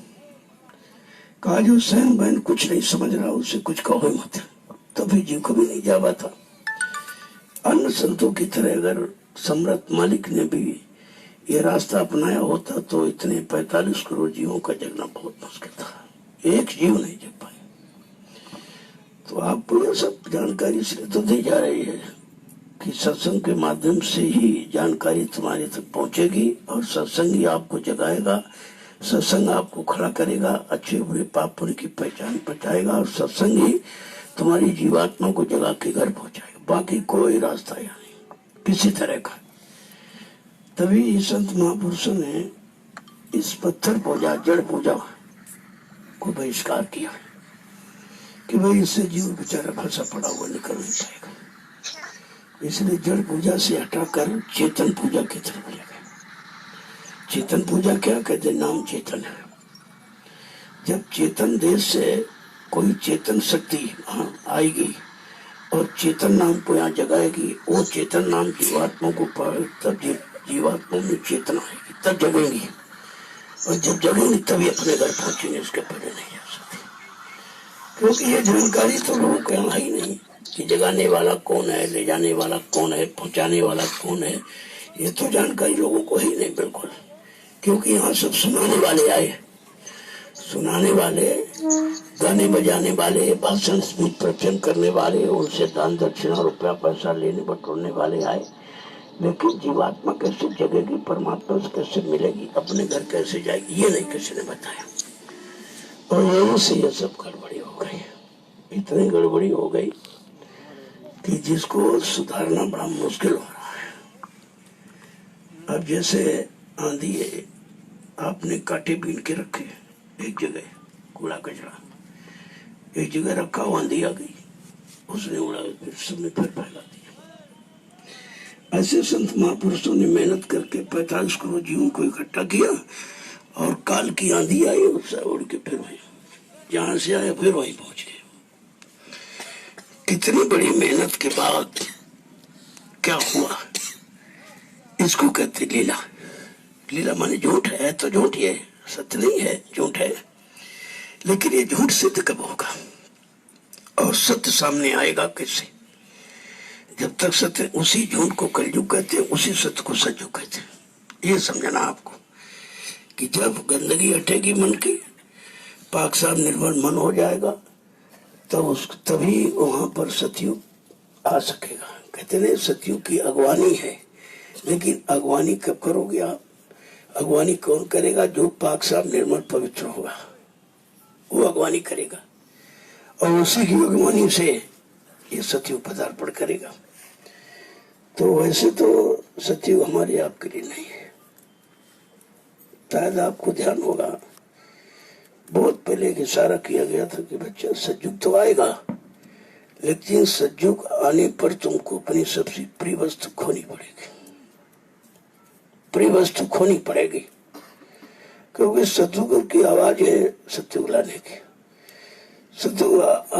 कहा जो सैन बहन कुछ नहीं समझ रहा उससे कुछ कहो मत। तभी जीव कभी नहीं जा पाता। अन्य संतों की तरह अगर सम्राट मालिक ने भी ये रास्ता अपनाया होता तो इतने 45 करोड़ जीवों का जगना बहुत मुश्किल था। एक जीव नहीं जग पाए। तो आपको ये सब जानकारी इसलिए तो दी जा रही है कि सत्संग के माध्यम से ही जानकारी तुम्हारे तक पहुंचेगी और सत्संग ही आपको जगाएगा, सत्संग आपको खड़ा करेगा, अच्छे बुरे पाप पुण्य की पहचान बचाएगा और सत्संग ही तुम्हारी जीवात्मा को जगा के घर पहुंचाएगा। बाकी कोई रास्ता यहाँ नहीं किसी तरह का। तभी संत महापुरुषों ने इस पत्थर पूजा, जड़ पूजा को बहिष्कार किया कि भाई इससे जीव बेचारा फंसा पड़ा हुआ निकल नहीं पाएगा। इसलिए जड़ पूजा से हटाकर चेतन पूजा की तरफ ले गए। चेतन पूजा क्या कहते? नाम चेतन है। जब चेतन देश से कोई चेतन शक्ति आएगी और चेतन नाम को यहाँ जगाएगी, वो चेतन नाम जीवात्मा को पाए, तब जीवात्मा में चेतना आएगी, तब जगेंगी। और जब जगेंगे तभी अपने घर पहुंचेंगे, इसके पहले नहीं जा सकते। क्योंकि ये जानकारी तो लोगों को यहाँ ही नहीं कि जगाने वाला कौन है, ले जाने वाला कौन है, पहुंचाने वाला कौन है, ये तो जानकारी लोगों को ही नहीं बिल्कुल। क्योंकि यहाँ सब सुनाने वाले आए, सुनाने वाले, गाने बजाने वाले, भाषण स्मित प्रवचन करने वाले, उनसे दान दक्षिणा रुपया पैसा लेने बटोरने वाले आए। लेकिन जीवात्मा कैसे जगेगी, परमात्मा से कैसे मिलेगी, अपने घर कैसे जाएगी, ये नहीं किसी ने बताया। और यहीं से ये सब गड़बड़ी हो गई, इतनी गड़बड़ी हो गई कि जिसको सुधारना बड़ा मुश्किल हो रहा है। अब जैसे आंधी है, आपने कांटे बीन के रखे एक जगह, कूड़ा कचरा एक जगह रखा, आंधी आ गई, उसने उड़ा फिर सबने फिर फैला दिया। ऐसे संत महापुरुषों ने मेहनत करके 45 करोड़ जीवों को इकट्ठा किया और काल की आंधी आई, उससे उड़ के फिर वही जहां से आए फिर वही पहुंच गए। कितनी बड़ी मेहनत के बाद क्या हुआ, इसको कहते लीला। लीला माने झूठ है तो झूठ, ये सत्य नहीं है, झूठ है। लेकिन ये झूठ सिद्ध कब होगा और सत्य सामने आएगा कैसे? जब तक सत्य, उसी झूठ को कलयुग कहते हैं, उसी सत्य को सतयुग कहते हैं। ये समझना आपको कि जब गंदगी हटेगी मन की, पाक साफ निर्मल मन हो जाएगा, तभी वहां पर सतयुग आ सकेगा। कहते नहीं सतयुग की अगवानी है, लेकिन अगवानी कब करोगे आप? अगवानी कौन करेगा? जो पाक साफ निर्मल पवित्र होगा, वो अगवानी करेगा, और उसी की अगवानी से ये सतयुग पदार्पण करेगा। तो वैसे तो सतयुग हमारे आपके लिए नहीं है। शायद आपको ध्यान होगा, बहुत पहले एक इशारा किया गया था कि बच्चा सतयुग तो आएगा, लेकिन सतयुग आने पर तुमको अपनी सबसे प्रिय वस्तु खोनी पड़ेगी। प्रिय वस्तु खोनी पड़ेगी, क्योंकि सतयुग की आवाज है सतयुग लाने की। सतयुग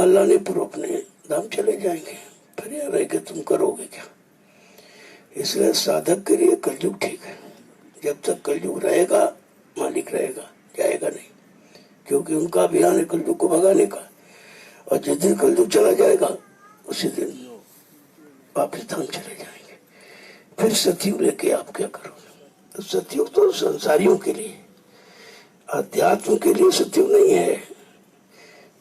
लाने पर अपने धाम चले जाएंगे, फिर यहाँ रह के तुम करोगे क्या? इसलिए साधक के लिए कलयुग ठीक है। जब तक कलयुग रहेगा, मालिक रहेगा, जाएगा नहीं, क्योंकि उनका अभियान है कलयुग को भगाने का। और जिस दिन कलयुग चला जाएगा, उसी दिन वापिस धाम चले जाएंगे। फिर सतयुग लेके आप क्या करोगे? तो सतयुग तो संसारियों के लिए, अध्यात्म के लिए सतयुग नहीं है,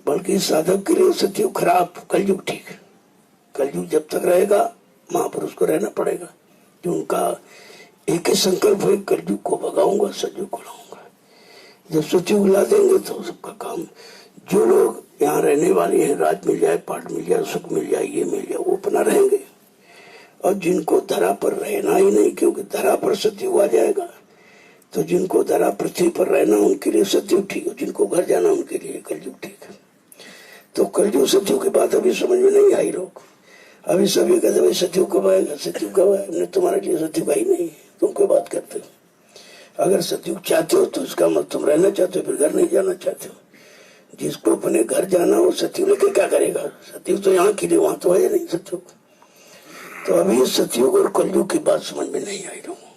बल्कि साधक के लिए सतयुग खराब, कलयुग ठीक है। कलयुग जब तक रहेगा, महापुरुष को रहना पड़ेगा, जो उनका एक ही संकल्प है, कलयुग को भगाऊंगा, सतयुग को लाऊंगा। जब सतयुग ला देंगे तो सबका काम, जो लोग यहाँ रहने वाले हैं, राज मिल जाए, पाठ मिल जाए, सुख मिल जाए, ये मिल जाए, वो अपना रहेंगे। और जिनको धरा पर रहना ही नहीं, क्योंकि धरा पर सतयुग आ जाएगा, तो जिनको धरा पृथ्वी पर रहना, उनके लिए सतयुग ठीक है, जिनको घर जाना उनके लिए कलयुग ठीक है। तो कलयुग सतयुग की बात अभी समझ में नहीं आई लोग। अभी सभी कहते भाई सतयुग कब आएगा, सतयुग कब आएगा? तुम्हारे लिए सतयुग आई नहीं, तुम कोई बात करते हो। अगर सतयुग चाहते हो तो इसका मतलब तुम रहना चाहते हो, फिर घर नहीं जाना चाहते हो। जिसको अपने घर जाना हो, सतयुग लेके क्या करेगा? सतयुग तो यहाँ के लिए, वहां तो है नहीं सतयुग। तो अभी सतयुग और कलयुग की बात समझ में नहीं आई लोगों।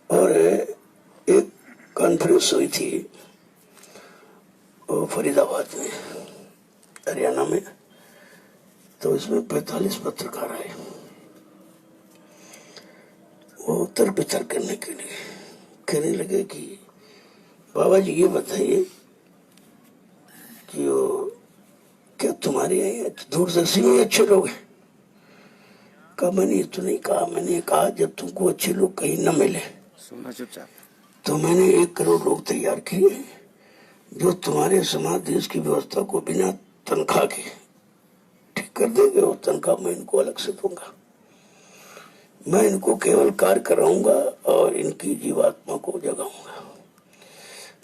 और एक कॉन्फ्रेंस हुई थी फरीदाबाद में, हरियाणा में, तो इसमें 45 पत्रकार आए। वो उत्तर वितर्क करने के लिए कहने लगे कि बाबा जी ये बताइए कि वो क्या तुम्हारे यहाँ दूरदर्शी में अच्छे लोग हैं? कहा मैंने ये तो नहीं कहा, मैंने कहा जब तुमको अच्छे लोग कहीं न मिले सुनना चुपचाप, तो मैंने 1 करोड़ लोग तैयार किए जो तुम्हारे समाज देश की व्यवस्था को बिना तनख्वाह के ठीक कर देंगे, और तनख्वाह मैं इनको अलग से दूंगा। मैं इनको केवल कार्य कराऊंगा और इनकी जीवात्मा को जगाऊंगा।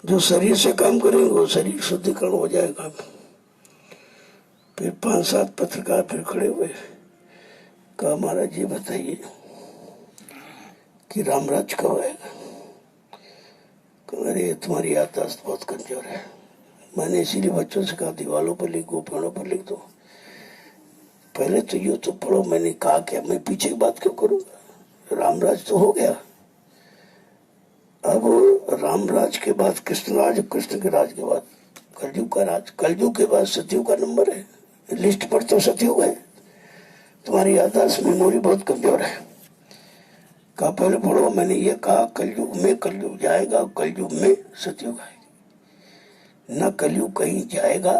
जो शरीर से काम करेंगे वो शरीर शुद्धिकरण हो जाएगा। फिर 5-7 पत्रकार फिर खड़े हुए, कहा महाराज ये बताइए कि रामराज कब आएगा? अरे तुम्हारी याददाश्त बहुत कमजोर है। मैंने इसीलिए बच्चों से कहा दीवालों पर लिख दो, पेड़ों पर लिख दो, पहले तो ये तो पढ़ो। मैंने कहा कि मैं पीछे की बात क्यों करूंगा, रामराज तो हो गया। अब रामराज के बाद कृष्णराज, कृष्ण के राज के बाद कलयुग का राज, कलयुग के बाद सतयुग का नंबर है। लिस्ट पर तो सतयुग है, तुम्हारी याददाश्त मेमोरी बहुत कमजोर है। कहा पहले पढ़ो। मैंने ये कहा कलयुग में कलयुग जाएगा, कलयुग में सतयुग आएगा। न कलयुग कहीं जाएगा,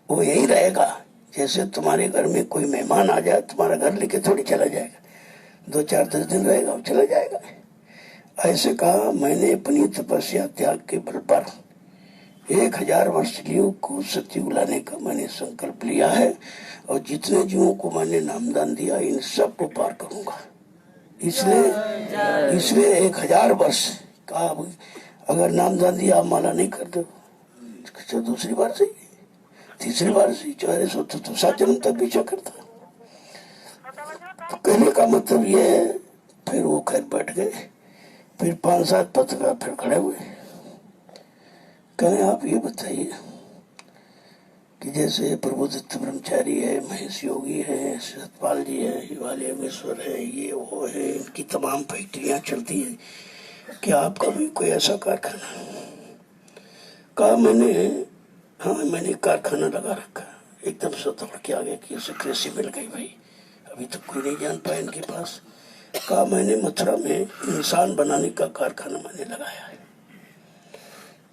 वो यही रहेगा। जैसे तुम्हारे घर में कोई मेहमान आ जाए, तुम्हारा घर लेके थोड़ी चला जाएगा, 2-4-10 दिन रहेगा और चला जाएगा। ऐसे कहा, मैंने अपनी तपस्या त्याग के बल पर 1000 वर्ष युग को सतयुग लाने का मैंने संकल्प लिया है और जितने जीवों को मैंने नामदान दिया इन सब को पार करूंगा। इसलिए 1000 वर्ष का अगर नामदान दिया, माला नहीं कर दो तो दूसरी बार से, तीसरी बार से, 400 तो 7 जन्म तक पीछा करता। तो कहने का मतलब ये है। फिर वो खैर बैठ गए। फिर 5-7 पत्रकार फिर खड़े हुए। कहें, आप ये बताइए कि जैसे प्रबोधित ब्रह्मचारी है, महेश योगी है, सतपाल जी है, हिमालय योगेश्वर है, ये वो है, इनकी तमाम फैक्ट्रियां चलती है, क्या आपका भी कोई ऐसा कारखाना? कहा, मैंने कारखाना लगा रखा। एकदम से दौड़ के आ गया कि उसे कृषि मिल गई। भाई अभी तक कोई नहीं जान पाया इनके पास। कहा, मैंने मथुरा में इंसान बनाने का कारखाना मैंने लगाया है।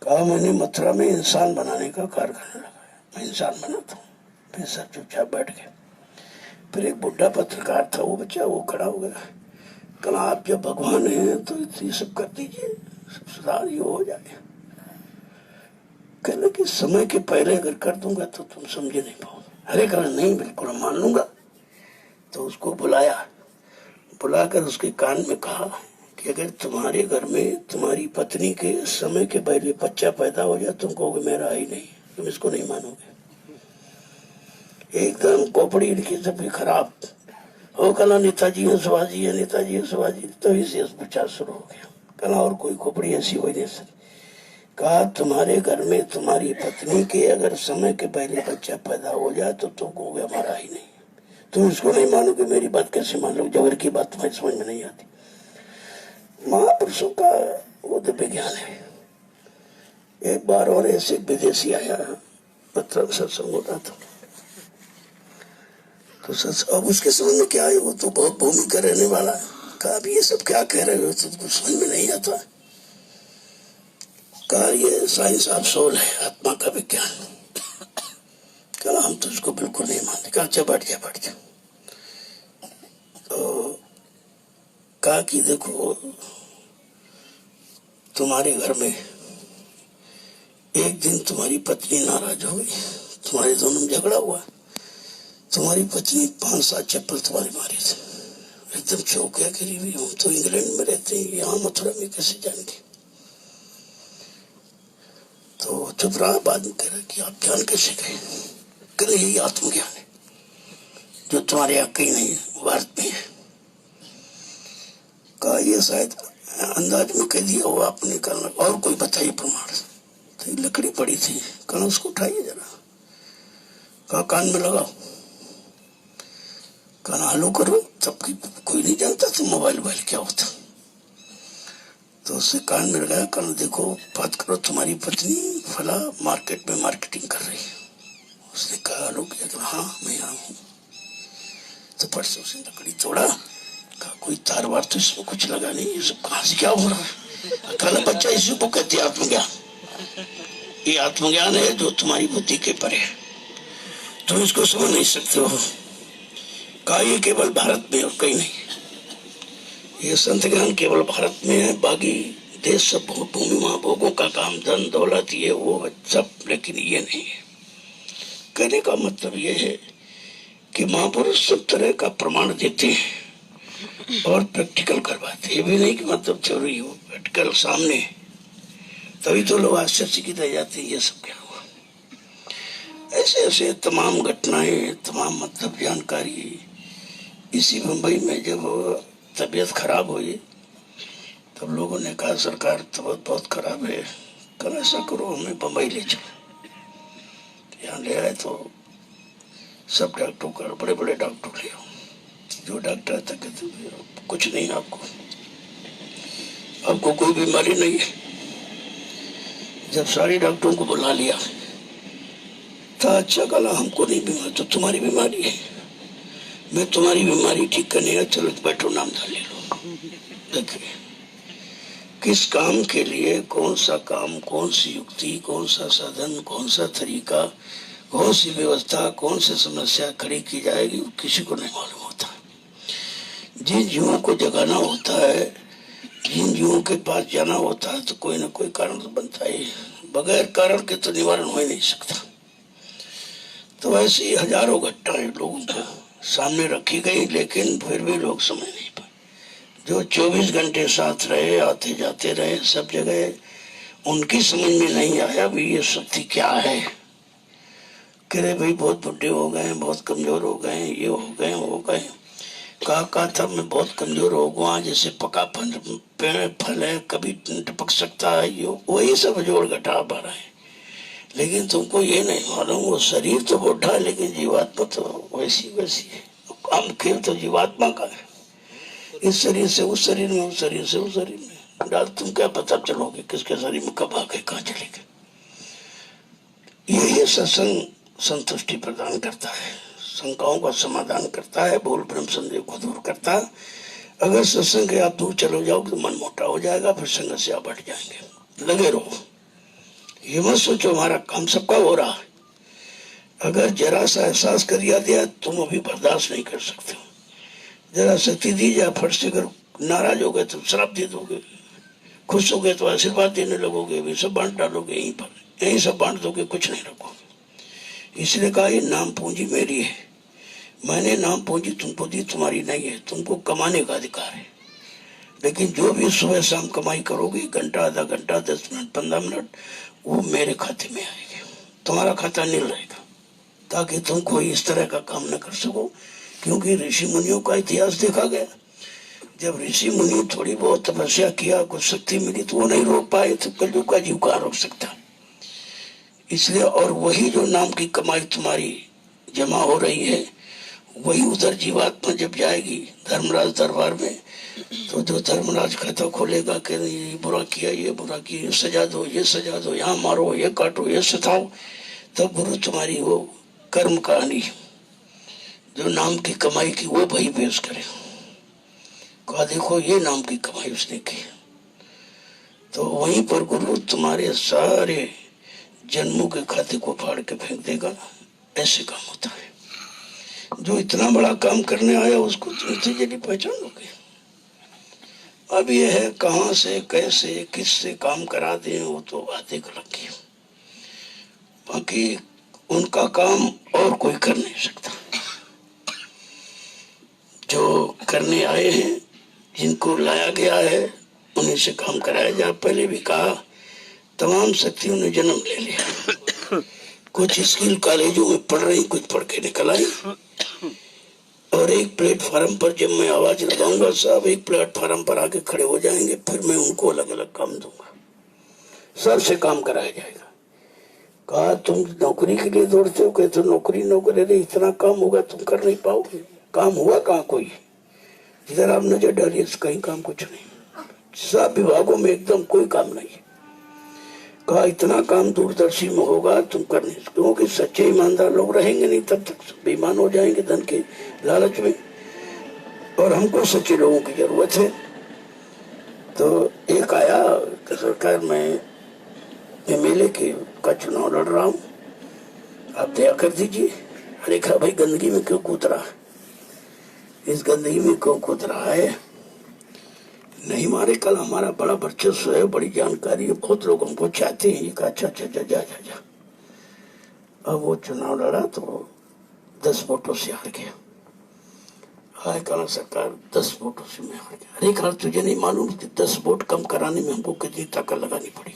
कहा, मैंने मथुरा में इंसान बनाने का कारखाना लगाया, मैं इंसान बनाता हूँ। फिर सब चुपचाप बैठ गए। फिर एक बुढ़ा पत्रकार था, वो बच्चा, वो खड़ा हो गया। कहा, आप जब भगवान हैं तो ये सब कर दीजिए, सब सुधार ये हो जाए। कहने कि समय के पहले अगर कर दूंगा तो तुम समझे नहीं पाओगे। अरे कहा, नहीं, बिल्कुल मान लूंगा। तो उसको बुलाकर उसके कान में कहा कि अगर तुम्हारे घर में तुम्हारी पत्नी के समय के पहले बच्चा पैदा हो जाए, तुम कहोगे मेरा ही नहीं, तुम इसको नहीं मानोगे। एकदम खोपड़ी इनकी सब भी खराब हो। कला, नेताजी है, शिवाजी है, नेताजी है, शिवाजी। तो इसे प्रचार शुरू हो गया। कला, और कोई खोपड़ी ऐसी हो नहीं सकती। कहा, तुम्हारे घर में तुम्हारी पत्नी के अगर समय के पहले बच्चा पैदा हो जाए तो तुम कहोगे हमारा ही नहीं, तुम इसको नहीं मानोगे। मेरी बात कैसे मान लो? जबर की बात तुम्हारी समझ में नहीं आती। महापुरुषों का वो दिव्य ज्ञान है। एक बार और ऐसे विदेशी आया, मतलब सत्संग होता था, तो अब उसके समझ में क्या है, वो तो बहुत भूमि का रहने वाला। कहा, अब ये सब क्या कह रहे हो, तुमको समझ में नहीं आता। कहा, ये साइंस ऑफ सोल है, आत्मा का विज्ञान। कहा, हम तो इसको बिल्कुल नहीं मानते। कहा, अच्छा बैठ जा। तो कहा कि देखो, तुम्हारे घर में एक दिन तुम्हारी पत्नी नाराज हो गई, तुम्हारे दोनों में झगड़ा हुआ, तुम्हारी पत्नी 5-7 चप्पल तुम्हारे मारे थे, एकदम चौंक गया। करीबी हम तो इंग्लैंड में रहते हैं, यहाँ मथुरा में कैसे जाएंगे? तो चुप रहा। बाद में कह रहा कि आप ज्ञान कैसे गए? कहते यही आत्मज्ञान है जो तुम्हारे यहाँ कहीं नहीं है, भारत में है। कहा, ये शायद अंदाज में कह दिया हुआ आपने। कहना, और कोई बताइए प्रमाण। तो लकड़ी पड़ी थी, कहना उसको उठाइए जरा। कहा, कान में लगाओ। कहना, हलो करो। तब कोई नहीं जानता तो मोबाइल क्या होता। तो उससे कान में लगाया। कहना, देखो बात करो, तुम्हारी पत्नी फला मार्केट में मार्केटिंग कर रही है। उसने कहा, हलो किया? कहना, हाँ मैं यहाँ हूँ। तो फट से उसने लकड़ी तोड़ा। कहा, कोई तार वार तो इसमें कुछ लगा नहीं, ये सब कहाँ से क्या हो रहा है? कहना, बच्चा, इसी को कहते आत्मज्ञान। ये आत्मज्ञान है जो तुम्हारी बुद्धि के परे है, तुम इसको समझ नहीं सकते हो। कहा, ये केवल भारत में और कहीं नहीं। ये संत ज्ञान केवल भारत में है, बाकी देश सब भूमि महाभोगों का काम, धन दौलत ये वो सब, लेकिन ये नहीं है। कहने का मतलब ये है कि महापुरुष सब तरह का प्रमाण देते हैं और प्रैक्टिकल करवाते। ये भी नहीं कि मतलब थ्योरी हो, प्रैक्टिकल सामने। तभी तो लोग आश्चर्यचकित रह जाते हैं, ये सब क्या हुआ। ऐसे ऐसे तमाम घटनाएं, तमाम मतलब जानकारी। इसी मुंबई में जब तबीयत खराब हुई तब लोगों ने कहा, सरकार तबीयत बहुत खराब है, कल ऐसा करो हमें बम्बई ले चलो। यहाँ ले आए तो सब डॉक्टरों का, बड़े बड़े डॉक्टर ले आओ। जो डॉक्टर था कहते कुछ नहीं, आपको कोई बीमारी नहीं है। जब सारे डॉक्टरों को बुला लिया था, अच्छा कला हमको नहीं बीमारी, तो तुम्हारी बीमारी है, मैं तुम्हारी बीमारी ठीक करने का, चलो बैठो नामदान ले लो। देखिए किस काम के लिए कौन सा काम, कौन सी युक्ति, कौन सा साधन, कौन सा तरीका, कौन सी व्यवस्था, कौन सी समस्या खड़ी की जाएगी, किसी को नहीं मालूम होता। जिन जीवों को जगाना होता है, जिन जीवों के पास जाना होता है, तो कोई ना कोई कारण तो बनता ही है। बगैर कारण के तो निवारण हो ही नहीं सकता। तो ऐसी हजारों घटनाएं लोगों को सामने रखी गई, लेकिन फिर भी लोग समझ नहीं पाए। जो 24 घंटे साथ रहे, आते जाते रहे सब जगह, उनकी समझ में नहीं आया भी ये शक्ति क्या है। कह भाई बहुत बुढ़े हो गए, बहुत कमजोर हो गए, ये हो गए वो गए। कहा था मैं बहुत कमजोर हो गया, जैसे पका पेड़ फल है, कभी टपक सकता है, ये वही सब जोड़ घटा पा रहे हैं। लेकिन तुमको ये नहीं मालूम, वो शरीर तो बुढ़ा है लेकिन जीवात्मा तो वैसी वैसी है। काम खेल तो जीवात्मा का है। इस शरीर से उस शरीर में, उस शरीर से उस शरीर में डाल, तुम क्या पता चलोगे किसके शरीर में कब आ गए, कहाँ चले गए। यही सत्संग संतुष्टि प्रदान करता है, शंकाओं का समाधान करता है, भूल भ्रम संदेह को दूर करता है। अगर सत्संग के आप दूर चले जाओगे तो मन मोटा हो जाएगा, फिर संग से आप हट जाएंगे। लगे रहो, ये मत सोचो हमारा काम सबका हो रहा है। अगर जरा सा एहसास कर दिया तुम अभी बर्दाश्त नहीं कर सकते हो, जरा शक्ति दी जाए, फट से अगर नाराज हो गए तो श्राप दे दोगे, खुश हो गए तो आशीर्वाद देने लगोगे, वे सब बांट डालोगे, यहीं पर यहीं सब बांट दोगे, कुछ नहीं रखोगे। इसलिए कहा ये नाम पूंजी मेरी है, मैंने नाम पूंजी तुमको दी, तुम्हारी नहीं है। तुमको कमाने का अधिकार है, लेकिन जो भी सुबह शाम कमाई करोगे, घंटा आधा घंटा 10 मिनट 15 मिनट, वो मेरे खाते में आएगी, तुम्हारा खाता नील रहेगा, ताकि तुम कोई इस तरह का काम न कर सको। क्योंकि ऋषि मुनियों का इतिहास देखा गया, जब ऋषि मुनि थोड़ी बहुत तपस्या किया, कुछ शक्ति मिली, तो वो नहीं रोक पाए, तो कलयुग का जीव कहाँ रोक सकता। इसलिए और वही जो नाम की कमाई तुम्हारी जमा हो रही है, वही उधर जीवात्मा जब जाएगी धर्मराज दरबार में, तो जो धर्मराज खाता खोलेगा कि ये बुरा किया, ये बुरा किया, ये सजा दो, ये सजा दो, यहाँ मारो, ये काटो, ये सताओ, तब गुरु तुम्हारी वो कर्म कहानी जो नाम की कमाई की वो वही पेश करे। कहा देखो ये नाम की कमाई उसने की, तो वहीं पर गुरु तुम्हारे सारे जन्मों के खाते को फाड़ के फेंक देगा। ऐसे काम होता है। जो इतना बड़ा काम करने आया उसको तुम इतनी जल्दी पहचान लोगे। अब ये है कहाँ से कैसे किससे काम करा दे, वो तो बात एक अलग की, बाकी उनका काम और कोई कर नहीं सकता। जो करने आए हैं, जिनको लाया गया है, उन्हीं से काम कराया जाए। पहले भी कहा तमाम शक्तियों ने जन्म ले लिया, कुछ स्कूल कॉलेजों में पढ़ रही, कुछ पढ़ के निकल आई, और एक प्लेटफार्म पर जब मैं आवाज लगाऊंगा सब एक प्लेटफार्म पर आके खड़े हो जाएंगे, फिर मैं उनको अलग अलग काम दूंगा, सबसे काम कराया जाएगा। कहा तुम नौकरी के लिए दौड़ते हो, कहते नौकरी नौकरी, अरे इतना काम होगा तुम कर नहीं पाओगे। काम हुआ कहाँ कोई, जिधर आप नजर डालिए कहीं काम कुछ नहीं, सब विभागों में एकदम कोई काम नहीं। कहा इतना काम दूरदर्शी में होगा तुम कर नहीं, क्योंकि सच्चे ईमानदार लोग रहेंगे नहीं, तब तक बेईमान हो जाएंगे धन के लालच में, और हमको सच्चे लोगों की जरूरत है। तो एक आया कि सरकार मैं एमएलए का चुनाव लड़ रहा हूँ, आप दया कर दीजिए। अरे कहा भाई गंदगी में क्यों कूद रहा है, इस गंदगी में क्यों कूद रहा है। नहीं मारे, कल हमारा बड़ा वर्चस्व है, बड़ी जानकारी है, बहुत लोग हमको चाहते हैं। कहा अच्छा अच्छा जा जा जा जा। अब वो चुनाव लड़ा तो 10 वोटों से हार गया। हाय कहा सरकार 10 वोटों से मैं हार गया। अरे कहा तुझे नहीं मालूम कि 10 वोट कम कराने में हमको कितनी ताकत लगानी पड़ी,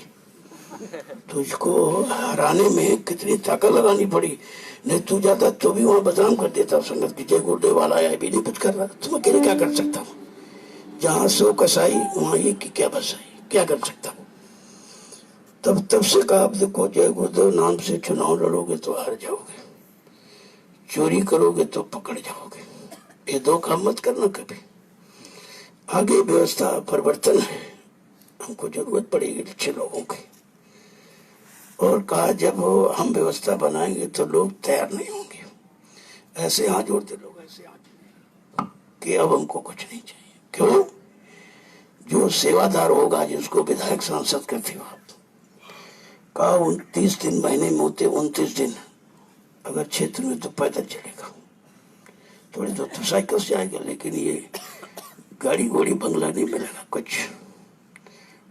तुझको हराने में कितनी ताकत लगानी पड़ी। नहीं तू जाता तो भी वहां बदनाम कर देता संगत की, जय गुरुदेव वाला आया भी नहीं कुछ कर रहा, तुम अकेले क्या कर सकता हूँ। जहां सो कसाई वहां ये की क्या बसाई, क्या कर सकता हूँ। तब से कहा आप देखो जय गुरुदेव नाम से चुनाव लड़ोगे तो हार जाओगे, चोरी करोगे तो पकड़ जाओगे, ये 2 काम मत करना कभी। आगे व्यवस्था परिवर्तन है, हमको जरूरत पड़ेगी अच्छे लोगों की। और कहा जब हम व्यवस्था बनाएंगे तो लोग तैयार नहीं होंगे, ऐसे हाथ जोड़ते लोग, ऐसे हाथ कि अब हमको कुछ नहीं चाहिए। क्यों, जो सेवादार होगा, जिसको विधायक सांसद करते हो आप, कहा 29 दिन महीने में होते, 29 दिन अगर क्षेत्र में तो पैदल चलेगा, थोड़ी दूर तो साइकिल से आएगा, लेकिन ये गाड़ी घोड़ी बंगला नहीं मिलेगा कुछ,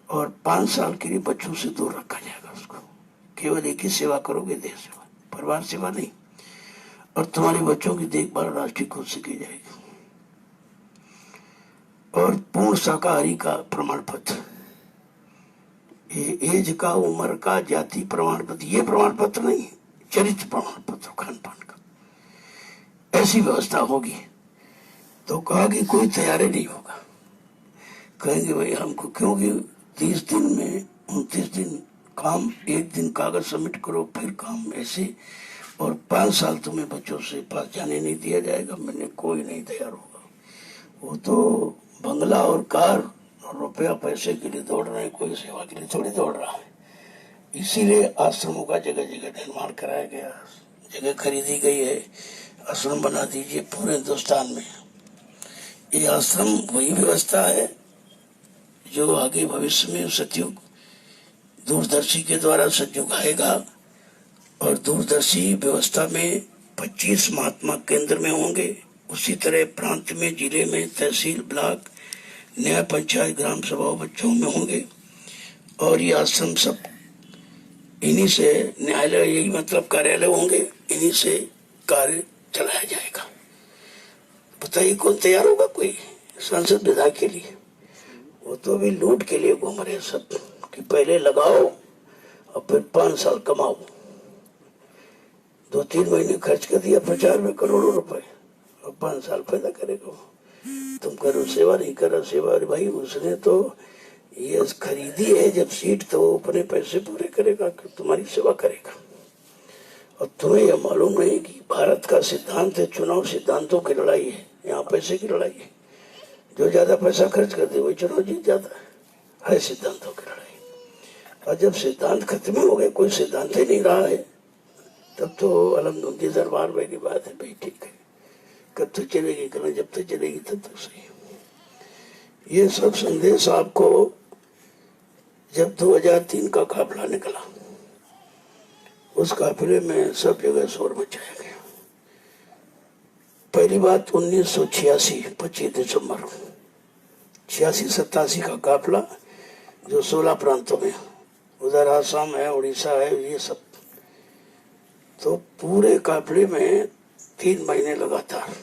और 5 साल के लिए बच्चों से दूर रखा जाएगा उसको। केवल एक ही सेवा करोगे, देश सेवा, परिवार सेवा नहीं। और तुम्हारे बच्चों की देखभाल राष्ट्रीय खुद से की जाएगी। और पूर्ण शाकाहारी का प्रमाण पत्र, ये एज का, उम्र का, जाति प्रमाण पत्र, ये प्रमाण पत्र नहीं, चरित्र प्रमाण पत्र खान पान का, ऐसी व्यवस्था होगी। तो कहा कि कोई तैयारी नहीं होगा। कहेंगे भाई हमको, क्योंकि 30 दिन में 29 दिन काम, 1 दिन कागज सबमिट करो, फिर काम, ऐसे। और 5 साल तुम्हें बच्चों से पास जाने नहीं दिया जाएगा। मैंने कोई नहीं तैयार होगा। वो तो बंगला और कार और रुपया पैसे के लिए दौड़ रहे हैं, कोई सेवा के लिए थोड़ी दौड़ रहा है। इसीलिए आश्रमों का जगह जगह निर्माण कराया गया, जगह खरीदी गई है, आश्रम बना दीजिए पूरे हिंदुस्तान में। ये आश्रम वही व्यवस्था है जो आगे भविष्य में सतयुग दूरदर्शी के द्वारा सतयुग आएगा। और दूरदर्शी व्यवस्था में 25 महात्मा केंद्र में होंगे। उसी तरह प्रांत में, जिले में, तहसील, ब्लॉक, न्याय पंचायत, ग्राम सभा बच्चों में होंगे। और ये आश्रम सब इन्हीं से, न्यायालय यही मतलब कार्यालय होंगे, इन्हीं से कार्य चलाया जाएगा। बताइए कौन तैयार होगा? कोई संसद विधायक के लिए? वो तो अभी लूट के लिए घूम रहे सब, कि पहले लगाओ और फिर 5 साल कमाओ। 2-3 महीने खर्च कर दिया प्रचार में करोड़ों रुपए, और 5 साल फायदा करेगा। तुम करो सेवा, नहीं करो सेवा। अरे भाई, उसने तो ये खरीदी है जब सीट, तो अपने पैसे पूरे करेगा, तुम्हारी सेवा करेगा। और तुम्हें यह मालूम नहीं कि भारत का सिद्धांत है, चुनाव सिद्धांतों की लड़ाई है, यहाँ पैसे की लड़ाई है। जो ज्यादा पैसा खर्च कर दे वही चुनाव जीत जाता है सिद्धांतों की लड़ाई। और जब सिद्धांत खत्म हो गए, कोई सिद्धांत ही नहीं रहा है, तब तो अलग दरबार वाली बात है। भाई ठीक है, कब तक चलेगी करना, जब तक चलेगी तब तक सही। ये सब संदेश आपको जब 2003 का काफिला निकला, उस काफिले में सब जगह शोर मचाया गया। पहली बात 1986 25 दिसंबर 86-87 का काफिला, जो 16 प्रांतों में, उधर आसाम है, उड़ीसा है, ये सब। तो पूरे काफिले में 3 महीने लगातार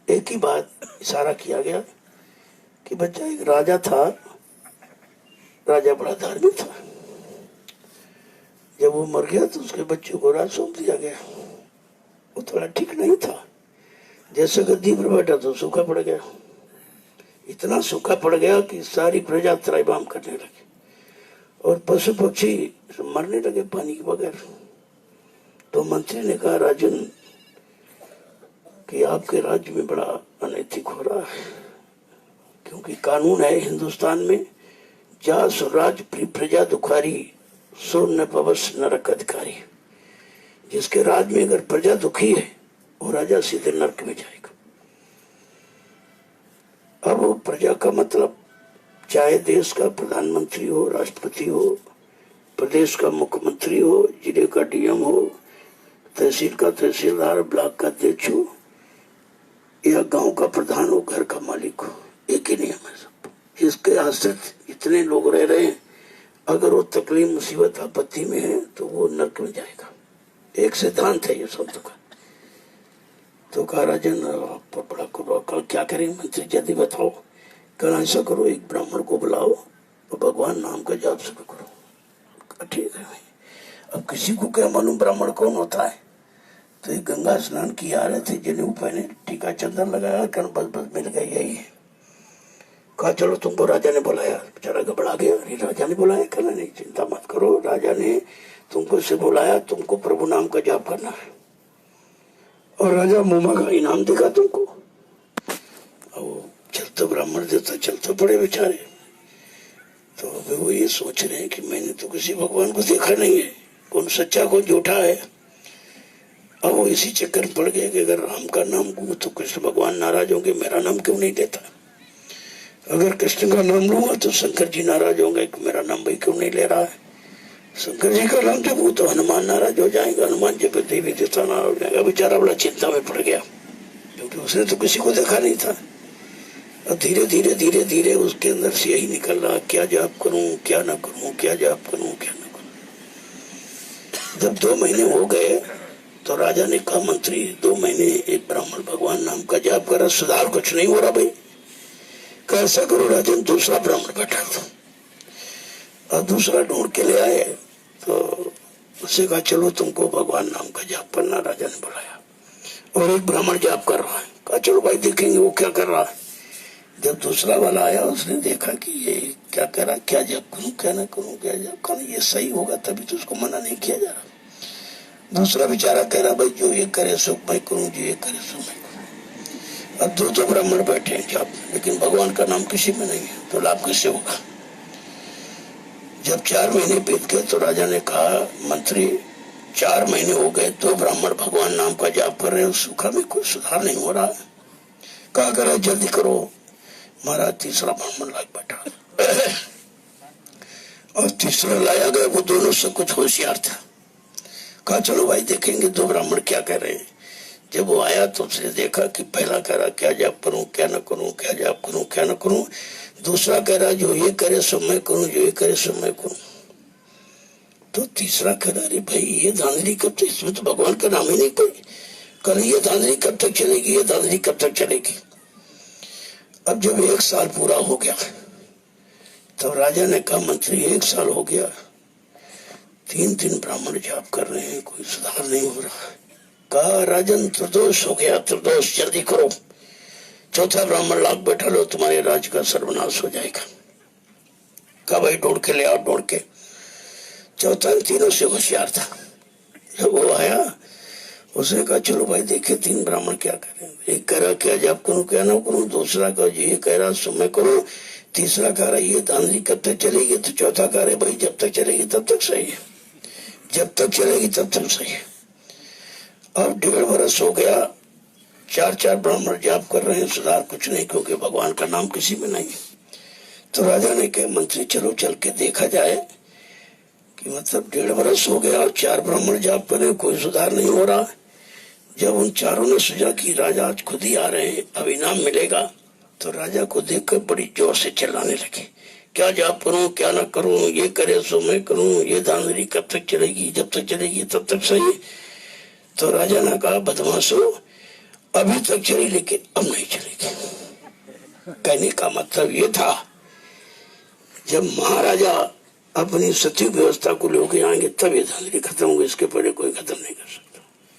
एक ही बात इशारा किया गया कि बच्चा, एक राजा था, राजा बड़ा धार्मिक था। जब वो मर गया तो उसके बच्चे को राज सौंप दिया गया। वो थोड़ा ठीक नहीं था, जैसे गद्दी पर बैठा तो सूखा पड़ गया। इतना सूखा पड़ गया कि सारी प्रजा त्राहिमाम करने लगी, और पशु पक्षी मरने लगे पानी के बगैर। तो मंत्री ने कहा, राजन, कि आपके राज्य में बड़ा अनैतिक हो रहा है, क्योंकि कानून है हिंदुस्तान में, जास राज प्रजा दुखारी, सो न पवस नरक अधिकारी। जिसके राज में अगर प्रजा दुखी है, वो राजा सीधे नरक में जाएगा। अब वो प्रजा का मतलब चाहे देश का प्रधानमंत्री हो, राष्ट्रपति हो, प्रदेश का मुख्यमंत्री हो, जिले का डीएम हो, तहसील का तहसीलदार, ब्लॉक का अध्यक्ष हो, या गांव का प्रधान हो, घर का मालिक हो, एक ही नियम है सब। इसके आश्रित इतने लोग रह रहे हैं, अगर वो तकलीफ, मुसीबत, आपत्ति में है तो वो नरक में जाएगा। एक सिद्धांत है ये संत का। तो कहा, राजन, आप बड़ा करो, कल क्या करें मंत्री, जल्दी बताओ। कल ऐसा करो, एक ब्राह्मण को बुलाओ और भगवान नाम का जाप शुरू करो। ठीक है भाई। अब किसी को क्या मालूम ब्राह्मण कौन होता है? तो एक गंगा स्नान किए आ रहे थे, जनेऊ पहने, टीका चंदन लगाया, कल बस मिल गया, यही है। कहा, चलो तुमको राजा ने बुलाया। बेचारा घबरा गया, अरे राजा ने बुलाया? कहना नहीं, चिंता मत करो, राजा ने तुमको से बुलाया, तुमको प्रभु नाम का जाप करना है, और राजा मुमा का इनाम देगा तुमको। और चलते ब्राह्मण देवता चलते पड़े बेचारे। तो अभी वो ये सोच रहे हैं कि मैंने तो किसी भगवान को देखा नहीं है, कौन सच्चा कौन झूठा है। अब वो इसी चक्कर में पड़ गए कि अगर राम का नाम लूँ तो कृष्ण भगवान नाराज होंगे, मेरा नाम क्यों नहीं लेता। अगर कृष्ण का नाम लूंगा तो शंकर जी नाराज होंगे कि मेरा नाम भाई क्यों नहीं ले रहा है। शंकर जी का नाम जब तो हनुमान नाराज हो जाएगा, हनुमान जी पे देवी देवता नाराज हो जाएगा। बेचारा बड़ा चिंता में पड़ गया, क्योंकि उसने तो किसी को देखा नहीं था। और धीरे धीरे धीरे धीरे उसके अंदर से यही निकल रहा, क्या जाप करूं क्या ना करूं, क्या जाप करूं क्या ना करूं। जब 2 महीने हो गए तो राजा ने कहा, मंत्री 2 महीने एक ब्राह्मण भगवान नाम का जाप करा, सुधार कुछ नहीं हो रहा भाई। कैसा करो राजन, दूसरा ब्राह्मण बैठा था और दूसरा ढूंढ के ले आए। तो उससे कहा, चलो तुमको भगवान नाम का जाप करना। राजा ने बुलाया और एक ब्राह्मण जाप कर रहा है। कहा चलो भाई देखेंगे वो क्या कर रहा है। जब दूसरा वाला आया उसने देखा कि ये क्या कर रहा, क्या जाप करूं क्या ना करूं, क्या जाप करूं, ये सही होगा तभी तो उसको मना नहीं किया जा रहा। दूसरा बेचारा कह रहा, भाई जो ये करे सो मैं करूं, जो ये करे सो मैं करूं। अब 2 ब्राह्मण बैठे हैं जाप, लेकिन भगवान का नाम किसी में नहीं है, तो लाभ किससे होगा। जब 4 महीने बीत गए तो राजा ने कहा, मंत्री 4 महीने हो गए, 2 ब्राह्मण भगवान नाम का जाप कर रहे हैं, सुखा में कोई सुधार नहीं हो रहा है। क्या करे, जल्दी करो। महाराज तीसरा ब्राह्मण लाग बैठा और तीसरा लाया गया, वो दोनों से कुछ होशियार था। कहा चलो भाई देखेंगे 2 ब्राह्मण क्या कर रहे हैं। जब वो आया तो उसने देखा कि पहला कह रहा क्या जाप करूं क्या ना करूं, क्या जाप करूं क्या ना करूं। दूसरा कह रहा जो ये करे सो मैं करूं, जो ये करे सो मैं करूं। तो तीसरा कह रहा, अरे भाई ये धांधली कब तक, इसमें तो भगवान का नाम ही नहीं कोई। कल ये धांधली कब तक चलेगी, ये धांधली कब तक चलेगी। अब जब 1 साल पूरा हो गया तब राजा ने कहा, मंत्री 1 साल हो गया, 3 ब्राह्मण जाप कर रहे हैं, कोई सुधार नहीं हो रहा। कहा राजन त्रिदोष हो गया, त्रिदोष जल्दी करो, चौथा ब्राह्मण लाग बैठा लो, तुम्हारे राज का सर्वनाश हो जाएगा। कहा भाई ढूंढ के ले आओ। ढूंढ के चौथा तीनों से होशियार था। जब वो आया उसने कहा चलो भाई देखे 3 ब्राह्मण क्या करें। एक कह रहा क्या जाप करूं क्या ना करूं, दूसरा कहा ये कह रहा सो मैं करूं, तीसरा कह रहा ये धांधली कब तक चलेगी, तो चौथा कह रहा भाई जब तक चलेगी तब तक सही है, जब तक चलेगी तब तक सही है। अब 1.5 वर्ष हो गया, 4 ब्राह्मण जाप कर रहे हैं, सुधार कुछ नहीं, क्योंकि भगवान का नाम किसी में नहीं है। तो राजा ने कहा, मंत्री चलो चल के देखा जाए कि मतलब 1.5 वर्ष हो गया और 4 ब्राह्मण जाप कर रहे हैं, कोई सुधार नहीं हो रहा। जब उन चारों ने सोचा कि राजा आज खुद ही आ रहे हैं, अब इनाम मिलेगा, तो राजा को देखकर बड़ी जोर से चिल्लाने लगे, क्या जाप करूं क्या ना करूं, ये करे सो मैं करूं, ये धांधली कब तक चलेगी, जब तक चलेगी तब तक सही। तो राजा ने कहा, बदमाशो अभी तक चली लेकिन अब नहीं चलेगी। कहने का मतलब ये था, जब महाराजा अपनी सचिव व्यवस्था को लेके आएंगे तब ये धांधली खत्म होगी, इसके पहले कोई खत्म नहीं कर सकता।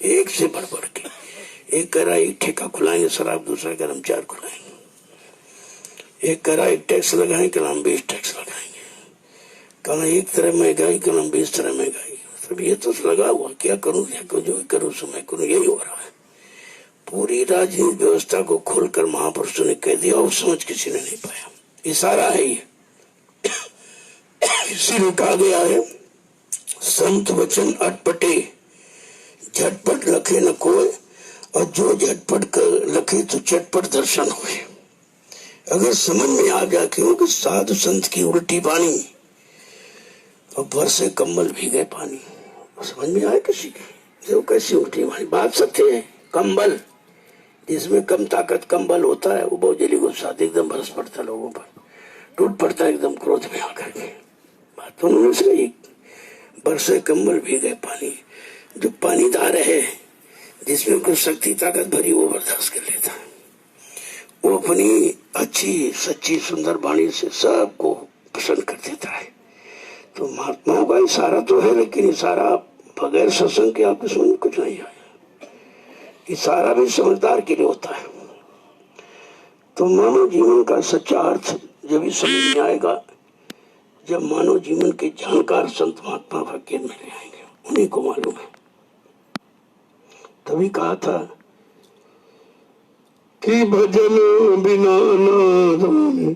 एक से बढ़ बढ़ के, एक कह रहा एक ठेका खुलाएंगे शराब, दूसरा कह रहा हम 4 खुलाएंगे, एक कह रहा एक टैक्स लगाएंगे, कल हम 20 टैक्स लगाएंगे, कल एक तरह महंगाई, कल हम 20 तरह महंगाई। सब ये तो लगा हुआ, क्या करूं क्या करूं, जो करूं सो मैं करूं, यही हो रहा है। पूरी राजनीतिक व्यवस्था को खोलकर महापुरुषों ने कह दिया और समझ किसी ने नहीं पाया। इशारा है ये, इसीलिए कहा गया है, संत वचन अटपटे झटपट लखे न कोय, और जो झटपट कर लखे तो चटपट दर्शन हुए। अगर समझ में आ गया कि साधु संत की उल्टी बानी और बरसे कंबल भीगे पानी, समझ में आया किसी की जो कैसी उल्टी बानी। बात सत्य है, कंबल जिसमें कम ताकत कंबल होता है वो बहुत जल्दी गुस्सा एकदम बरस पड़ता, लोगों पर टूट पड़ता है एकदम क्रोध में आकर के। बात तो उन्होंने सही, बरसे कंबल भीगे पानी, जो पानीदार है जिसमें कुछ शक्ति ताकत भरी वो बर्दाश्त कर लेता है, वो अपनी अच्छी सच्ची सुंदर वाणी से सबको प्रसन्न कर देता है। तो महात्मा का इशारा तो है, लेकिन इशारा बगैर सत्संग के आपके समझ में कुछ नहीं आया। इशारा भी समझदार के लिए होता है। तो मानव जीवन का सच्चा अर्थ जब भी समझ में आएगा जब मानव जीवन के जानकार संत महात्मा फकीर मिले आएंगे, उन्हीं को मालूम है। तभी कहा था कि भजन बिना नादान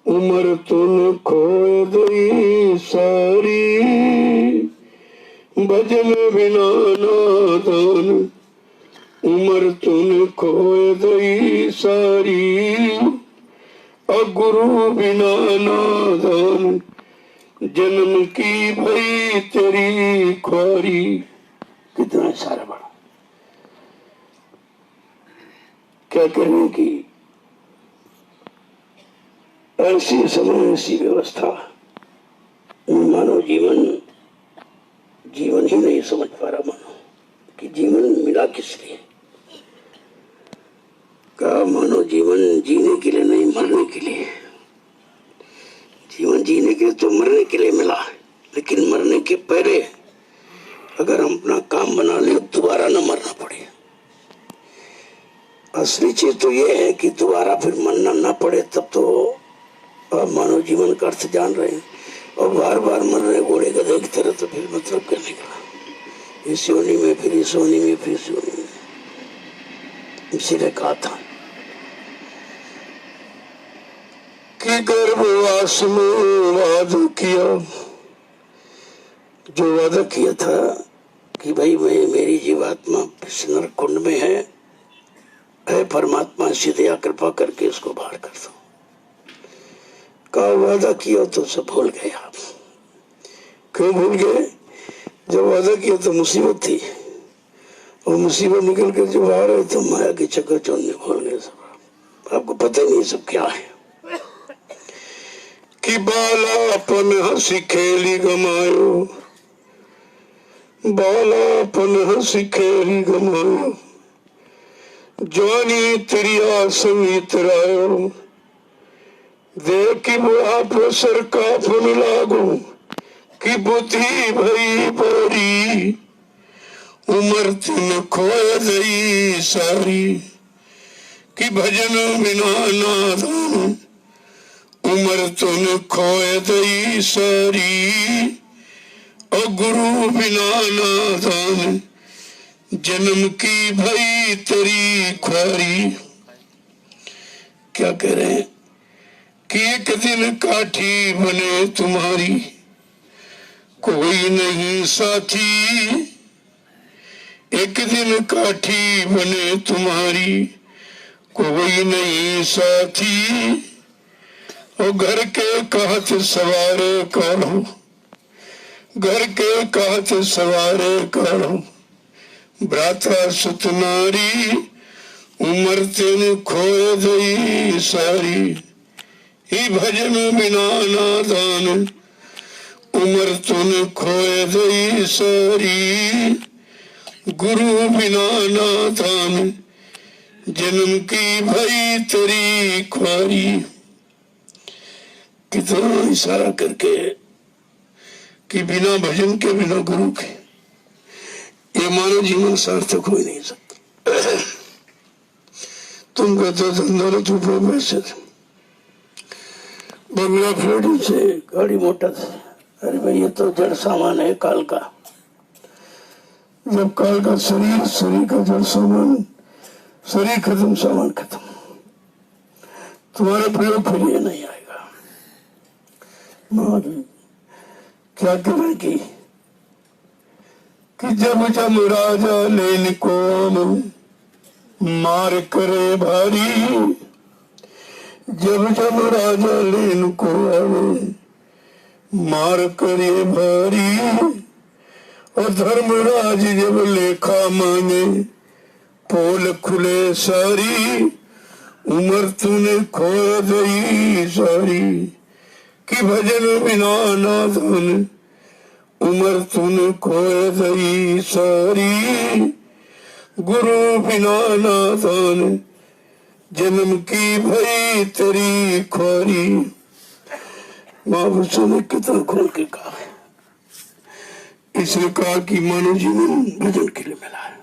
उम्र तुन खोए दई सारी, भजन बिना नादान उम्र तुन खोए दई सारी, और गुरु बिना नादान जन्म की भई तेरी ख्वारी। कितना सारा बड़ा क्या कहने की ऐसी समय ऐसी व्यवस्था मानव जीवन ही नहीं समझ पा रहा। मानो कि जीवन मिला किस लिए? कहा मानो जीवन जीने के लिए नहीं, मरने के लिए। जीवन जीने के लिए तो मरने के लिए मिला, लेकिन मरने के पहले अगर हम अपना काम बना ले दोबारा न मरना पड़े। असली चीज तो ये है कि दोबारा फिर मरना ना पड़े, तब तो आप मानव जीवन का अर्थ जान रहे हैं। और बार बार मर रहे घोड़े गधे की तरह, तो फिर मतलब क्या निकला? इस योनि में फिर इस योनि में फिर इस योनि में। इसीलिए कहा था कि गर्भवास में वादा किया, जो वादा किया था कि भाई मेरी जीवात्मा नरक कुंड में है परमात्मा सीधे कृपा करके इसको बाहर कर दो। का वादा किया तो सब भूल गए आप। क्यों भूल गए? जब वादा किया तो मुसीबत थी, और मुसीबत निकल कर जो बाहर है तो माया के चक्कर चोरने भूल गए सब। आपको पता ही नहीं सब क्या है। कि बालापन हंसी खेली गमायो, बालापन हंसी खेली गमायो, जवानी तेरिया संगीत रायो, देख बुढ़ापो सर का फन लागो, कि बुद्धि भई बड़ी, उम्र तिन खोय गई सारी, कि भजन बिना नादान, उम्र तुन खोय गई सारी, और गुरु बिना नादान, जन्म की भई तेरी ख्वारी। क्या कह रहे हैं कि एक दिन काठी बने तुम्हारी, कोई नहीं साथी। एक दिन काठी बने तुम्हारी, कोई नहीं साथी, और घर के कहत सवारे करो, घर के कहत सवारे करो, भ्राता सुत नारी, उम्र तेन खोय गई सारी, ही भजन बिना नादान, उम्र तुन खोय गई सारी, गुरु बिना नादान, जन्म की भई तेरी ख्वारी। कितना इशारा करके कि बिना भजन के बिना गुरु के ये मानव जीवन सार्थक हो ही नहीं सकता। तुम कहते हो धंधा तो पैसे बंगला फ्लैट से गाड़ी मोटर से, अरे भाई ये तो जड़ सामान है काल का। जब काल का शरीर का जड़ सामान, शरीर खत्म सामान खत्म, तुम्हारा प्रयोग फिर ये नहीं आएगा। क्या करें कि जब जब राजा लेन को मार करे भारी, जब जब राजा लेन को मार करे भारी, और धर्मराज जब लेखा मांगे पोल खुले सारी, उम्र तूने खो गई सारी, कि भजन बिना नादान, उम्र तूने खो गई सारी, गुरु बिना नादान, जन्म की भई तेरी ख्वारी। महापुरुषों ने कितना खोल के कहा है। इसने कहा कि मानव जीवन भजन के लिए मिला है,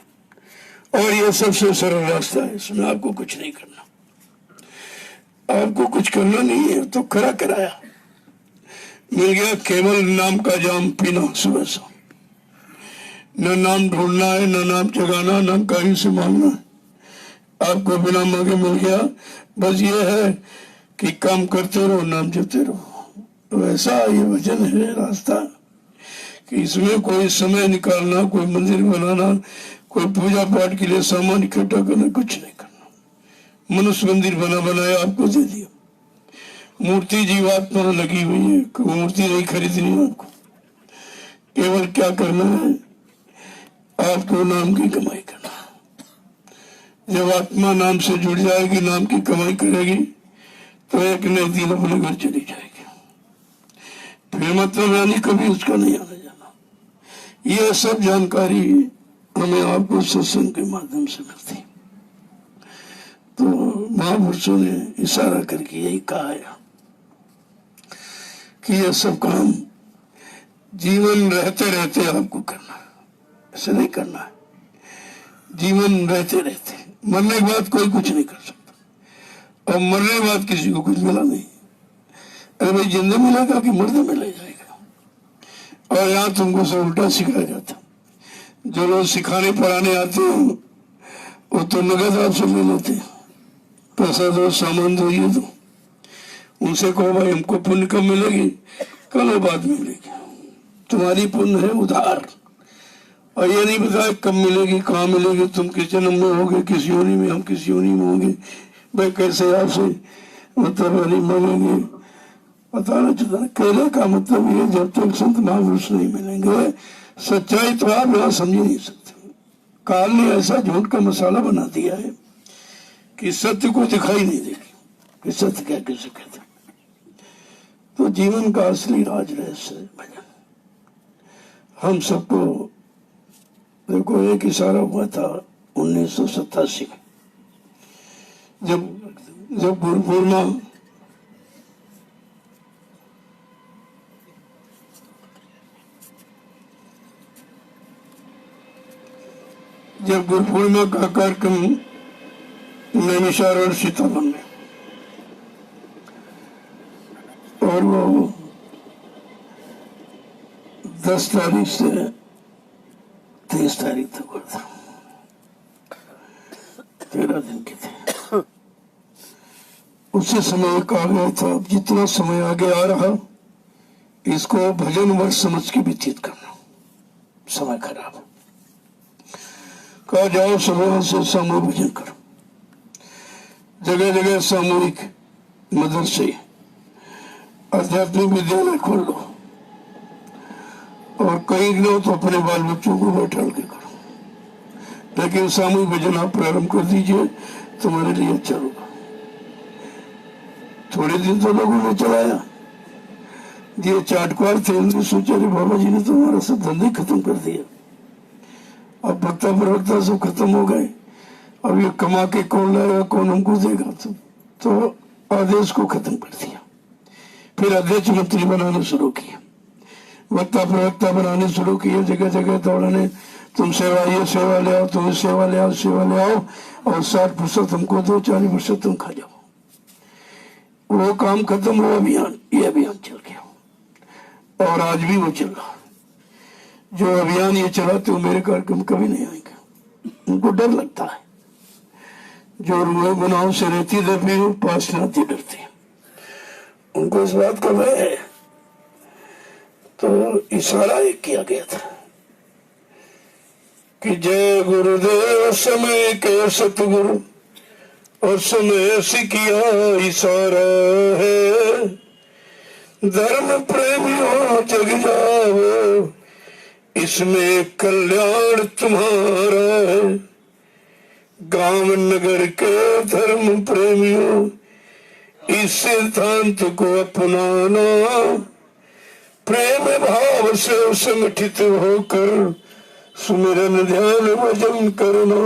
और यह सबसे सरल रास्ता है। इसमें आपको कुछ नहीं करना, आपको कुछ करना नहीं है। तो खरा कराया मिल गया, केवल नाम का जाम पीना सुबह शाम, न नाम ढूंढना है, न नाम जगाना, न कहीं से मांगना है। आपको बिना मांगे मिल गया। बस ये है कि काम करते रहो, नाम जपते रहो। वैसा ये वचन है, रास्ता कि इसमें कोई समय निकालना, कोई मंदिर बनाना, कोई पूजा पाठ के लिए सामान इकट्ठा करना, कुछ नहीं करना। मनुष्य मंदिर बनाया आपको दे दिया, मूर्ति जीवात्मा लगी हुई है, कोई मूर्ति नहीं खरीदनी है आपको। केवल क्या करना है, आपको नाम की कमाई करना। जब आत्मा नाम से जुड़ जाएगी, नाम की कमाई करेगी, तो एक ने दिन अपने घर चली जाएगी, फिर मतलब यानी कभी उसका नहीं आना जाना। ये सब जानकारी हमें आपको सत्संग के माध्यम से मिलती। तो महापुरुषों ने इशारा करके यही कहा है कि यह सब काम जीवन रहते रहते आपको करना है, ऐसे नहीं करना है। जीवन रहते रहते, मरने के बाद कोई कुछ नहीं कर सकता, और मरने के बाद किसी को कुछ मिला नहीं। अरे भाई जिंदा मिलेगा कि मरने मिल जाएगा। और यहाँ तुमको सब उल्टा सिखाया जाता। जो लोग सिखाने पढ़ाने आते हैं वो तो नगद आपसे ले लेते हैं, पैसा दो, सामान दो, ये दो। उनसे कहो भाई हमको पुण्य कब मिलेगी? कल बाद में मिलेगी, तुम्हारी पुण्य है उधार। और ये नहीं बताया कब मिलेगी, कहाँ मिलेगी, तुम किस जन्म में होगे, किस योनि में, हम किस योनि में होंगे, भाई कैसे आपसे मतलब नहीं मांगेंगे, पता ना चलता। कहने का मतलब ये जब तक संत महापुरुष नहीं मिलेंगे सच्चाई तो आप यहाँ समझ नहीं सकते। काल ने ऐसा झूठ का मसाला बना दिया है कि सत्य को दिखाई नहीं देगी कि सत्य क्या कैसे कहते। तो जीवन का असली राज रहस्य भजन। हम सबको देखो, एक इशारा हुआ था 1987 में, जब गुरु पूर्णिमा का कार्यक्रम नैमिषारण्य और सीतावन में, और वो 10 तारीख से 30 तारीख तक हुआ था, 13 दिन के थे। उसी समय कहा गया था अब जितना समय आगे आ रहा इसको भजन वर्ष समझ के व्यतीत करना, समय खराब है। कहा जाओ सुबह से सामूहिक भजन करो, जगह जगह सामूहिक मदरसे, आध्यात्मिक विद्यालय खोल लो, और कई लो तो अपने बाल बच्चों को बैठा के करो, लेकिन सामूहिक भजन आप प्रारंभ कर दीजिए, तुम्हारे लिए अच्छा होगा। थोड़े दिन तो लोगों ने चलाया, ये चाटकार थे, उन्होंने सोचा कि बाबा जी ने तो हमारा सब धंधे खत्म कर दिया, अब भक्ता प्रवक्ता सब खत्म हो गए, अब ये कमा के कौन लाएगा, कौन हमको देगा, तो आदेश को खत्म कर दिया। फिर अध्यक्ष मंत्री बनाना शुरू किया, वक्ता प्रवक्ता बनाने शुरू किए, जगह जगह दौड़ने, तुम सेवा ये सेवा ले आओ, तुम सेवा ले आओ, सेवा ले आओ, और 60% हमको दो, 40% तुम खा जाओ। वो काम खत्म हुआ, अभियान, ये अभियान चल गया, और आज भी वो चल रहा। जो अभियान ये चलाते हो मेरे कार्यक्रम कभी नहीं आएंगे, उनको डर लगता है। जो रुए गुनाहों से रहती दबी हो, पास लाती डरती, उनको इस बात का भय है। तो इशारा एक किया गया था कि जय गुरुदेव समय के सतगुरु, और समय से किया इशारा है, धर्म प्रेमियों जग जाओ, इसमें कल्याण तुम्हारा है। गांव नगर के धर्म प्रेमियों इस सिद्धांत को अपनाना, प्रेम भाव से संगठित होकर सुमिरन ध्यान भजन करना।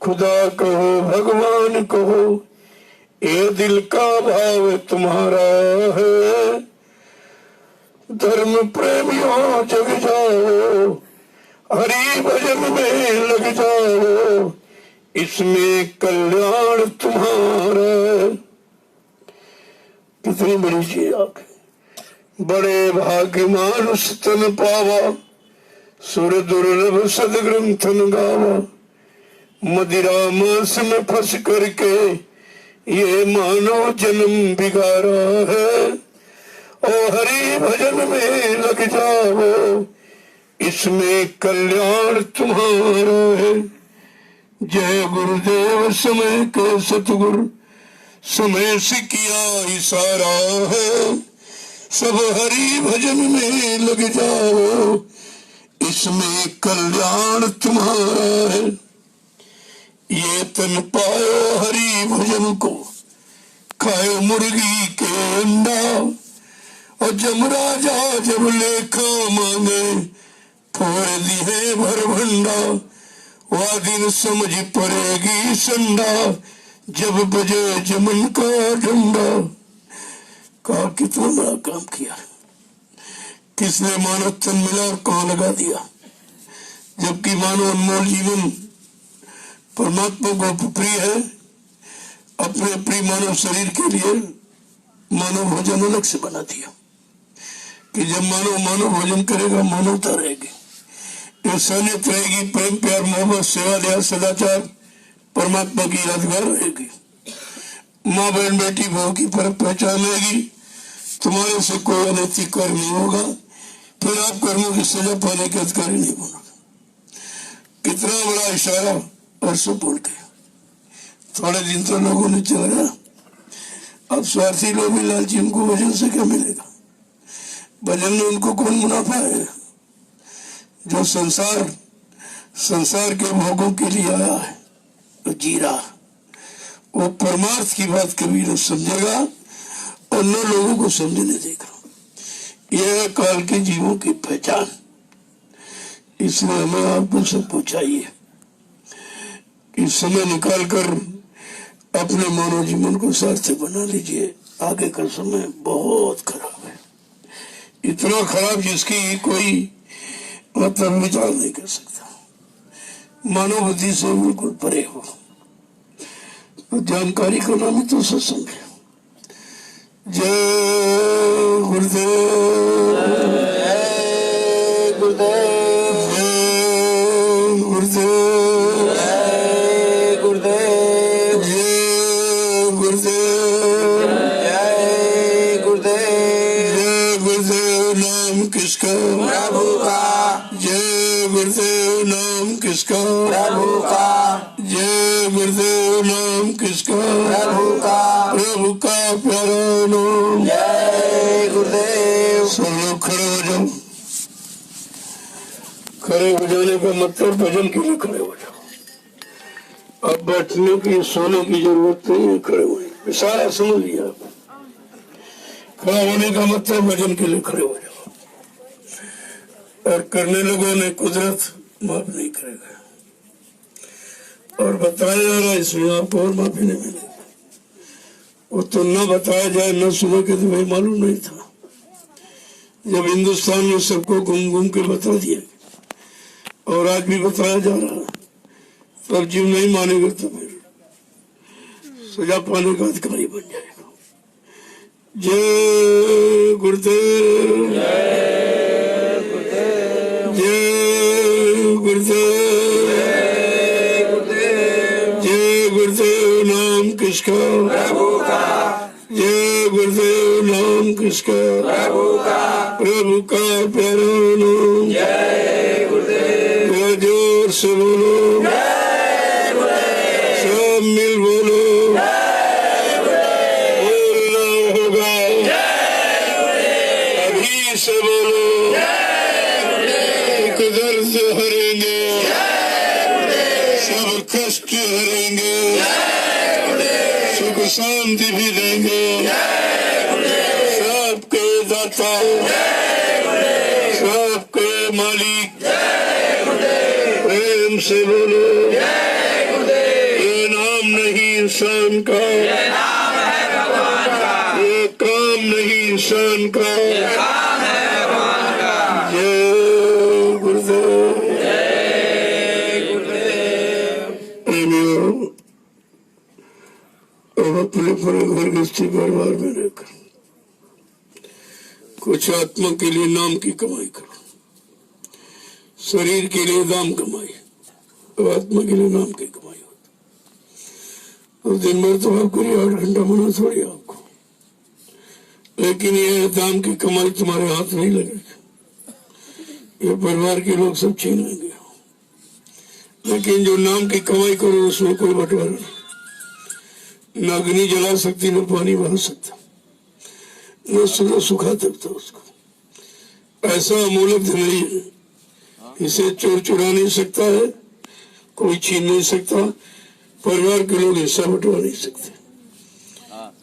खुदा कहो भगवान कहो, ये दिल का भाव तुम्हारा है। धर्म प्रेमियों जग जाओ, हरि भजन में लग जाओ, इसमें कल्याण तुम्हारा है। कितनी बड़ी चीज आके, बड़े भाग्य मानुष तन पावा, सुर दुर्लभ सदग्रंथन गावा। मदिरा मांस में फंस करके ये मानव जन्म बिगाड़ा है, और हरि भजन में लग जाओ, इसमें कल्याण तुम्हारा है। जय गुरुदेव समय के सतगुरु, समय से किया इशारा है, सब हरि भजन में लग जाओ, इसमें कल्याण तुम्हारा है। ये तन पायो हरि भजन को, खाए मुर्गी के अंडा, और जमराजा जब लेखा मांगे फोड़ दिए भर भंडा, वह दिन समझ पड़ेगी संडा, जब बजे जमन का डंडा। कहा कितना बड़ा काम किया, किसने मानव तन मिला और कहाँ लगा दिया, जबकि मानव अनमोल जीवन परमात्मा को प्रिय है। अपने प्रिय मानव शरीर के लिए मानव भोजन अलग से बना दिया कि जब मानव भोजन करेगा मानवता रहेगी, इंसानियत रहेगी, प्रेम प्यार मोहब्बत सेवा दया सदाचार परमात्मा की यादगार रहेगी। माँ बहन बेटी बहू की फर्क पहचान रहेगी, तुम्हारे से कोई अनैतिक कर्म नहीं होगा, फिर आप कर्मों की सजा पाने के अधिकारी नहीं बनोगे। कितना बड़ा इशारा परसों बोल के थोड़े दिन तो लोगों ने चलाया। अब स्वार्थी लोग भी लालची, उनको भजन से क्या मिलेगा, भजन में उनको कौन मुनाफा है। जो संसार के भोगों के लिए आया है तो जी रहा, वो परमार्थ की बात कभी न समझेगा और न लोगों को समझने देगा। यह है काल के जीवों की पहचान। इसलिए हमें आपको सबको चाहिए कि समय निकालकर अपने मानव जीवन को सार्थक बना लीजिए। आगे का समय बहुत खराब है, इतना खराब जिसकी कोई मतलब विचार नहीं कर सकता, मानव बुद्धि से बिल्कुल परे हो। तो जानकारी का नाम ही तो सत्संग है। जय गुरुदेव, जय गुरुदेव, जय गुरुदेव, जय गुरुदेव, जय गुरुदेव, जय गुरुदेव, जय गुरुदेव। नाम किसका? प्रभु का। जय गुरुदेव। नाम किसका? प्रभु का। जय गुरुदेव। नाम किसका? प्रभु का। प्रभु का प्यारा नाम। जय गुरुदेव। सब लोग खड़े हो जाओ। खड़े हो जाने का मतलब भजन के लिए खड़े हो जाओ। अब बैठने की सोने की जरूरत नहीं है, खड़े हो सारा समझ लिया। खड़ा होने का मतलब भजन के लिए खड़े हो जाओ। और करने लोगों ने कुदरत माफ नहीं करेगा, और बताया जा रहा है इसमें आपको और माफी नहीं मिलेगी। वो तो न बताया जाए न सुनो के तो भाई मालूम नहीं था। जब हिंदुस्तान में सबको घूम घूम के बता दिया और आज भी बताया जा रहा है, तब जीव नहीं मानेगा तो फिर सजा पाने का अधिकारी बन जाएगा। जय गुरुदेव, जय गुरुदेव, जय गुरुदेव, जय गुरुदेव। नाम किसका? प्रभु का। जय गुरुदेव। नाम किसका? प्रभु का। प्रभु का प्यारा नाम। जय गुरुदेव। जोर से बोलो, जय गुरुदेव। सब मिल बोलो, जय गुरुदेव। बोलना होगा, जय गुरुदेव। अभी से बोलो, जय गुरुदेव। दर्द हरेंगे, जय गुरुदेव। सब कष्ट हरेंगे, जय गुरुदेव। सुख शांति भी देंगे, जय गुरुदेव। सबके दाता, जय गुरुदेव। सबके मालिक, जय गुरुदेव। प्रेम से बोलो, जय गुरुदेव। ये नाम नहीं इंसान का, ये नाम है भगवान का। ये काम नहीं इंसान का, ये काम है भगवान का। जय गुरुदेव, जय गुरुदेव। अब अपने घर गृहस्थी परिवार में रहकर कुछ आत्मा के लिए नाम की कमाई करो। शरीर के लिए दाम कमाई, अब आत्मा के लिए नाम की कमाई होती। और दिन भर तो आप करिए 8 घंटा मना थोड़ी आपको, लेकिन ये दाम की कमाई तुम्हारे हाथ नहीं लगेगी। ये परिवार के लोग सब छीन लेंगे। लेकिन जो नाम की कमाई करो उसमें कोई बंटवारा नहीं। न अग्नि जला सकती, न पानी बहा सकता, न सूरज सुखा सकता उसको। ऐसा अमूल्य धन नहीं है, इसे चोर चुरा नहीं सकता है, कोई छीन नहीं सकता, परिवार के लोग हिस्सा बंटवा नहीं सकते।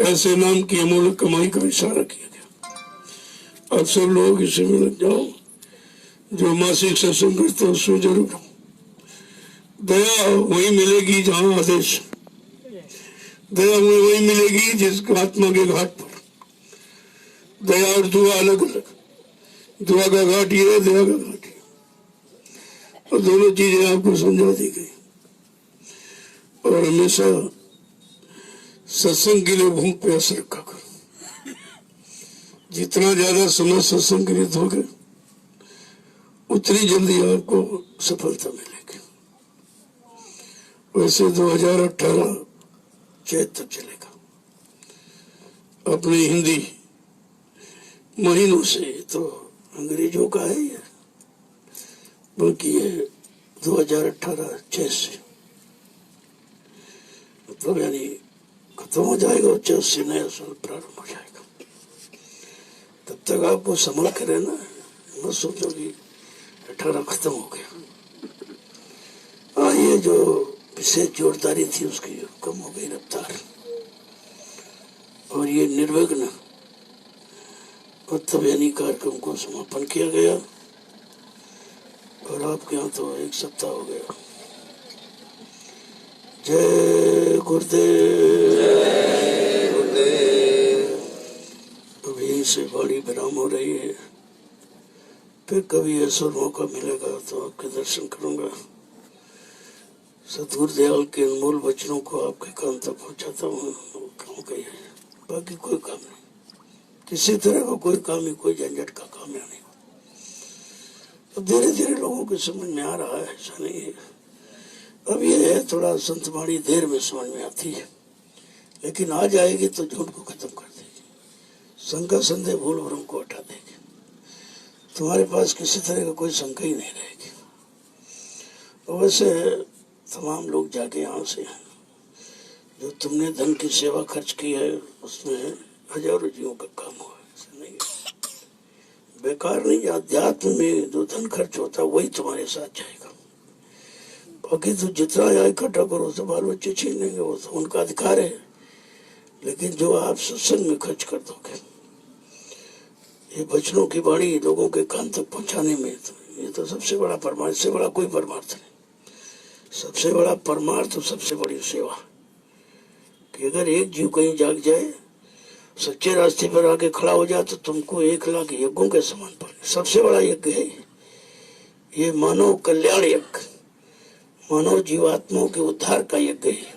ऐसे नाम की अमूल्य कमाई का इशारा किया गया। अक्सर लोग इसी में लग जाओ, जो मासिक सत्संग करते हैं उसमें जरूर दया वही मिलेगी जहां आदेश। दया वही मिलेगी जिस आत्मा के घाट पर। दया और दुआ अलग अलग, दुआ का घाट ये है, दया का घाट ये, और दोनों चीजें आपको समझा दी गई। और हमेशा सत्संग के लिए भूख प्यास रखा करो। जितना ज्यादा समय सत्संग के लिए दोगे उतनी जल्दी आपको सफलता मिलेगी। वैसे 2018 चैत तक चलेगा। अपने हिंदी महीनों से तो अंग्रेजों का है ये, बल्कि ये 2018 चैत से मतलब यानी खत्म हो जाएगा और चैत से नया साल प्रारंभ हो जाएगा। तब तक आपको संभल के रहना है, मत सोचो कि 18 खत्म हो गया। हाँ, ये जो विशेष जोरदारी थी उसकी कम हो गई रफ्तार, और ये निर्विघ्न तब यानी कार्यक्रम को समापन किया गया। और आपके यहाँ तो 1 सप्ताह हो गया। जय गुरुदेव। अब यहीं से बड़ी विराम हो रही है। फिर कभी ऐसा मौका मिलेगा तो आपके दर्शन करूंगा। सतगुरु दयाल के अनमोल वचनों को आपके कान तक पहुंचाता हूँ। काम का ही है, बाकी कोई काम नहीं, किसी तरह का कोई काम ही, कोई झंझट का काम या नहीं। अब धीरे धीरे लोगों को समझ में आ रहा है, ऐसा नहीं है। अब ये है थोड़ा संतवाणी देर में समझ में आती है, लेकिन आ जाएगी तो झूठ को खत्म कर देगी, शंका संदेह भूल भ्रम को हटा देगी। तुम्हारे पास किसी तरह का कोई शंका ही नहीं रहेगी। और वैसे तमाम लोग जाके यहाँ से हैं, जो तुमने धन की सेवा खर्च की है उसमें हजारों जीवों का काम हुआ है, ऐसा नहीं है। बेकार नहीं, अध्यात्म में जो धन खर्च होता है वही तुम्हारे साथ जाएगा। बाकी तो जितना यहाँ इकट्ठा करो तो बाल बच्चे छीन लेंगे, वो तो उनका अधिकार है। लेकिन जो आप सत्संग में खर्च कर दोगे, ये वचनों की बाणी लोगों के कान तक पहुंचाने में, तो ये तो सबसे बड़ा परमार्थ, इससे बड़ा कोई परमार्थ नहीं। सबसे बड़ा परमार्थ, सबसे बड़ी सेवा, कि अगर एक जीव कहीं जाग जाए, सच्चे रास्ते पर आके खड़ा हो जाए, तो तुमको 1 लाख यज्ञों के समान पड़े। सबसे बड़ा यज्ञ है ये मानव कल्याण यज्ञ, मानव जीवात्माओं के उद्धार का यज्ञ है।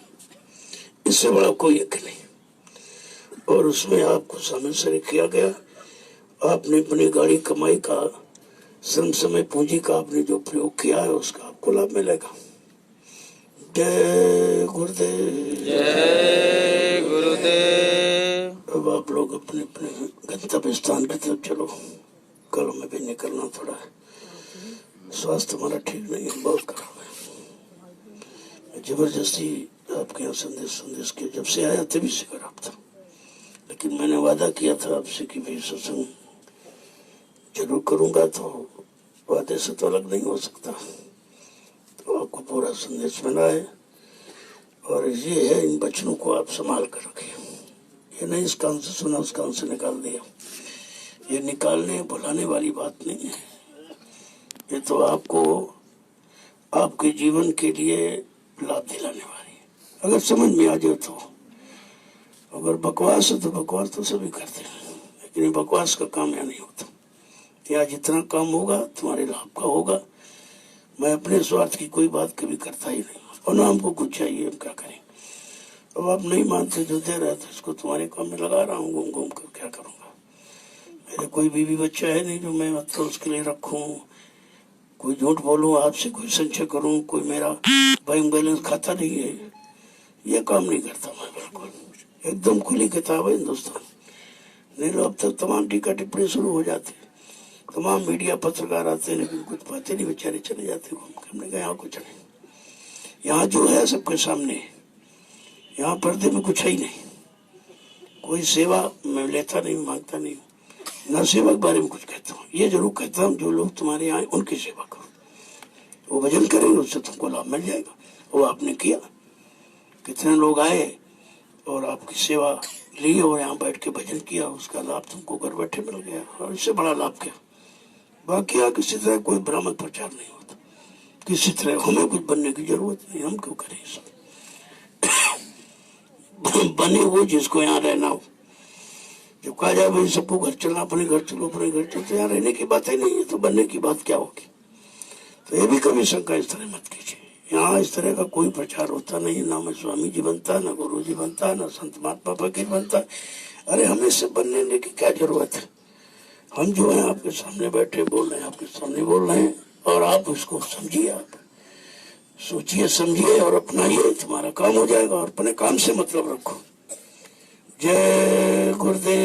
इससे बड़ा कोई यज्ञ नहीं। और उसमें आपको शामिल से किया गया। आपने अपनी गाड़ी कमाई का, श्रम समय पूंजी का आपने जो प्रयोग किया है, उसका आपको लाभ मिलेगा। जय गुरुदेव। जय गुरुदेव। अब आप लोग अपने अपने गंतव्य स्थान की तरफ चलो। कल में भी निकलना थोड़ा है, स्वास्थ्य हमारा ठीक नहीं है, बहुत खराब है। जबरदस्ती आपके यहाँ संदेश के जब से आया तभी से खराब था, लेकिन मैंने वादा किया था आपसे कि भाई सत्संग जरूर करूंगा, तो वादे से तो अलग नहीं हो सकता। तो आपको पूरा संदेश मिला है, और ये है, इन वचनों को आप संभाल कर रखिए। ये नहीं इस कान से सुना उस कान से निकाल दिया, ये निकालने भुलाने वाली बात नहीं है। ये तो आपको आपके जीवन के लिए लाभ दिलाने वाली है, अगर समझ में आ जाए तो। अगर बकवास है तो बकवास तो सभी करते हैं, लेकिन ये बकवास का काम यहाँ नहीं होता। यहाँ जितना काम होगा तुम्हारे लाभ का होगा। मैं अपने स्वार्थ की कोई बात कभी करता ही नहीं, और ना हमको कुछ चाहिए, हम क्या करें। अब आप नहीं मानते, जो दे रहे थे इसको तुम्हारे काम में लगा रहा हूँ, घूम घूम कर क्या करूँगा। मेरे कोई बीवी बच्चा है नहीं जो मैं मतलब उसके लिए रखूँ, कोई झूठ बोलूँ आपसे, कोई संचय करूँ, कोई मेरा बैंक बैलेंस खाता नहीं है। ये काम नहीं करता मैं, बिल्कुल एकदम खुली किताब है हिंदुस्तान। नहीं तो अब तक तमाम टीका टिप्पणी शुरू हो जाती, तमाम मीडिया पत्रकार आते हैं, लेकिन कुछ बातें नहीं, बेचारे चले जाते घूम के। हमने कहा यहाँ कुछ नहीं, यहाँ जो है सबके सामने, यहाँ पर्दे में कुछ है ही नहीं। कोई सेवा मैं लेता नहीं, मांगता नहीं, न सेवा के बारे में कुछ कहता हूँ। ये जरूर कहता हूँ, जो लोग तुम्हारे यहाँ उनकी सेवा करो, वो भजन करेंगे, उससे तुमको लाभ मिल जाएगा। वो आपने किया, कितने लोग आए और आपकी सेवा ली और यहाँ बैठ के भजन किया, उसका लाभ तुमको घर बैठे मिल गया। और इससे बड़ा लाभ क्या? बाकी यहाँ किसी तरह कोई भ्रामक प्रचार नहीं होता, किसी तरह हमें कुछ बनने की जरूरत नहीं। हम क्यों करें सब? बने वो जिसको यहाँ रहना हो। जब कहा जाए भाई सबको घर चलना, अपने घर चलो, अपने घर चलो, तो यहाँ रहने की बात ही नहीं है, तो बनने की बात क्या होगी? तो ये भी कभी शंका इस तरह मत कीजिए। यहाँ इस तरह का कोई प्रचार होता नहीं, ना मैं स्वामी जी बनता, ना गुरु जी बनता, ना संत महात्मा फकीर बनता। अरे हमें सब बनने की क्या जरूरत है? हम जो है आपके सामने बैठे बोल रहे हैं, आपके सामने बोल रहे हैं, और आप उसको समझिए, आप सोचिए, समझिए और अपनाइए, तुम्हारा काम हो जाएगा। और अपने काम से मतलब रखो। जय गुरुदेव,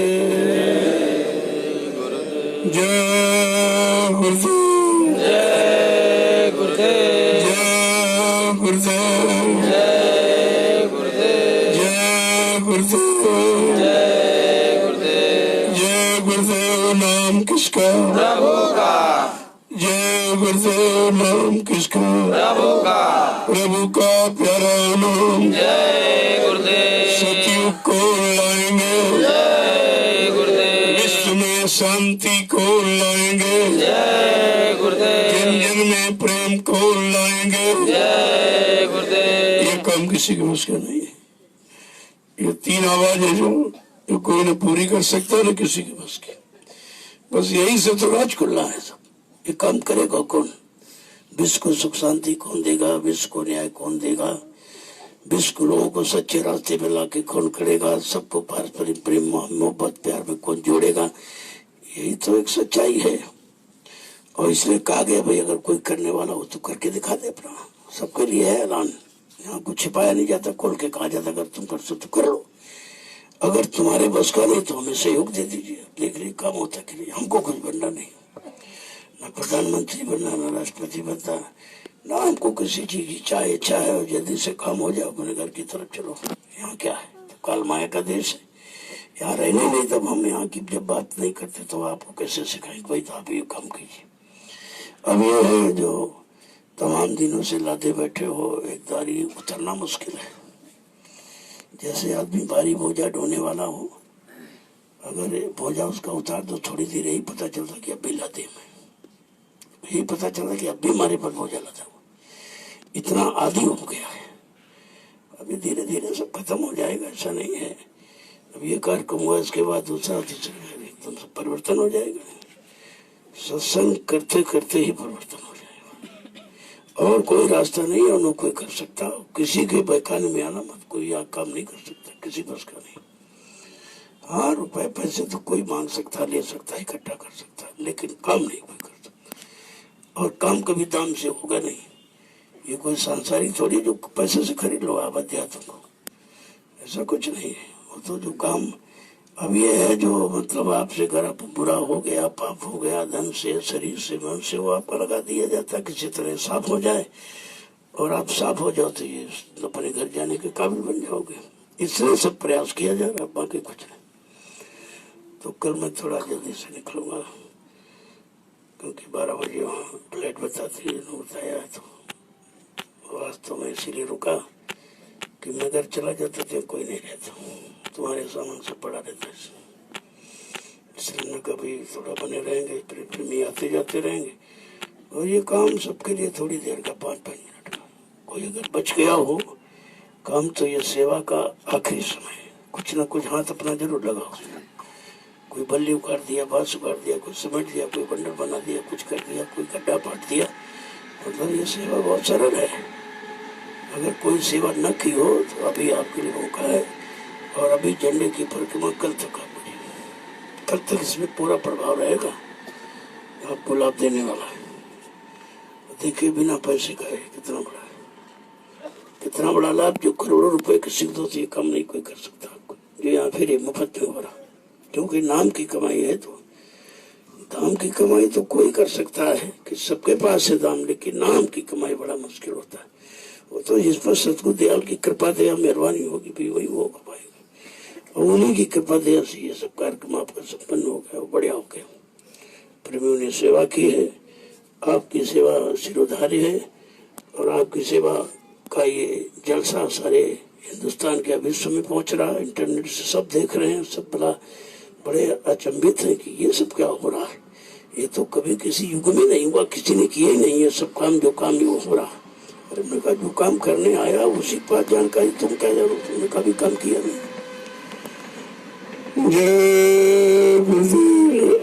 जय गुरुदेव, जय गुरुदेव, जय गुरुदेव, जय गुरुदेव, जय गुरुदेव, जय गुरुदेव। जय गुरुदेव। नाम किसका? प्रभु का। जय गुरुदेव। नाम किसका? प्रभु का। प्रभु का प्यारा नाम। जय गुरुदेव। सतयुग को लाएंगे, जय गुरुदेव। विश्व में शांति को लाएंगे, जय गुरुदेव। जन जन में प्रेम को लाएंगे। जय गुरुदेव। ये काम किसी के बस का नहीं है। ये तीन आवाज है जो कोई न पूरी कर सकता, न किसी के बस की। बस यही से तो राज खुला है सब। ये काम करेगा कौन? विश्व को सुख शांति कौन देगा? विश्व को न्याय कौन देगा? विश्व को लोगों को सच्चे रास्ते में लाके कौन करेगा? सबको पारस्परिक प्रेम मोहब्बत प्यार में कौन जोड़ेगा? यही तो एक सच्चाई है। और इसलिए कहा गया भाई अगर कोई करने वाला हो तो करके दिखा दे अपना। सबके लिए है ऐलान, यहाँ कुछ छिपाया नहीं जाता, खोल के कहा जाता अगर तुम कर सकते तो कर लो। अगर तुम्हारे बस का नहीं तो हमें सहयोग दे दीजिए। लेकिन काम होता कि नहीं, हमको कुछ बनना नहीं, ना प्रधानमंत्री बनना, ना राष्ट्रपति बनता, ना हमको किसी चीज की चाहे इच्छा है। और जल्दी से काम हो जाए, अपने घर की तरफ चलो। यहाँ क्या है? तो काल माया का देश है, यहाँ रहने नहीं। तब हम यहाँ की जब बात नहीं करते तो आपको कैसे सिखाएंगे? भाई तो आप ये काम कीजिए। अब ये है जो तमाम दिनों से लादे बैठे हो, एक दारी उतरना मुश्किल है। जैसे आदमी भारी बोझा ढोने वाला हो, अगर बोझा उसका उतार दो थोड़ी देर, यही पता चलता कि अब भी लादे में, यही पता चला कि अब भी हमारे पर बोझा लगा हुआ। इतना आदी हो गया है। अभी धीरे धीरे सब खत्म हो जाएगा, ऐसा नहीं है। अब ये कार्यक्रम हुआ, इसके बाद दूसरा तीसरा, एकदम सब परिवर्तन हो जाएगा। सत्संग करते करते ही परिवर्तन हो जाएगा। और कोई रास्ता नहीं है, और कोई कर सकता। किसी के बहकाने में आना मत, कोई यहाँ काम नहीं कर सकता, किसी बस का नहीं। हाँ, रुपए पैसे तो कोई मांग सकता, ले सकता, इकट्ठा कर सकता, लेकिन काम नहीं कोई कर सकता। और काम कभी दाम से होगा नहीं। ये कोई सांसारिक थोड़ी जो पैसे से खरीद लो आप अध्यात्म को, ऐसा कुछ नहीं है। वो तो जो काम अब ये है, जो मतलब आपसे अगर आप बुरा हो गया, पाप हो गया, धन से, शरीर से, मन से, वो आपको लगा दिया जाता है, किसी तरह साफ हो जाए। और आप साफ हो जाओ तो ये अपने घर जाने के काबिल बन जाओगे। इसलिए सब प्रयास किया जा रहा है, बाकी कुछ नहीं। तो कल मैं थोड़ा जल्दी से निकलूंगा, क्योंकि 12 बजे वहाँ फ्लाइट बताती है, बताया है। तो वास्तव में इसीलिए रुका कि मैं घर चला जाता तो कोई नहीं रहता, तुम्हारे सामान से पड़ा रहता है। इसलिए न कभी थोड़ा बने रहेंगे, प्रेमी आते जाते रहेंगे। और ये काम सबके लिए थोड़ी देर का, 5-5 मिनट का। कोई अगर बच गया हो काम, तो ये सेवा का आखिरी समय है। कुछ न कुछ हाथ अपना जरूर लगाओ। कोई बल्ली उखाड़ दिया, बांस उखाड़ दिया, कोई सिमट दिया, कोई बंडल बना दिया, कुछ कर दिया, कोई गड्ढा पाट दिया। मतलब ये सेवा बहुत सरल है। अगर कोई सेवा न की हो तो अभी आपके लिए मौका है। और अभी झंडे की परिक्रमा कल तक आप करिए, कल तक इसमें पूरा प्रभाव रहेगा। आपको लाभ देने वाला है। देखिए बिना पैसे का है कितना बड़ा है, कितना बड़ा लाभ। जो करोड़ों रुपए की सिद्धों से कम नहीं कोई कर सकता आपको, जो यहाँ फिर मुफ्त में हो रहा। क्योंकि नाम की कमाई है, तो दाम की कमाई तो कोई कर सकता है कि सबके पास है दाम, लेकिन नाम की कमाई बड़ा मुश्किल होता है। वो तो जिस पर सतगुरु दयाल की कृपा दया मेहरबानी होगी भी वही वो कमाएगा। और उन्हीं की कृपा दया से ये सब कार्यक्रम आपका संपन्न हो गया, बढ़िया हो गया। प्रेमियों ने सेवा की है, आपकी सेवा सिरोधार्य है। और आपकी सेवा का ये जलसा सारे हिंदुस्तान के विश्व में पहुंच रहा है, इंटरनेट से सब देख रहे हैं, सब बड़े अचंभित हैं कि ये सब क्या हो रहा है। ये तो कभी किसी युग में नहीं हुआ, किसी ने किया ही नहीं ये सब काम, जो काम ये हो रहा है। अरे मैंने कहा जो काम करने आया उसी पर जानकारी, तुम क्या जानो, तुमने कभी काम किया नहीं। जय गुरुदेव।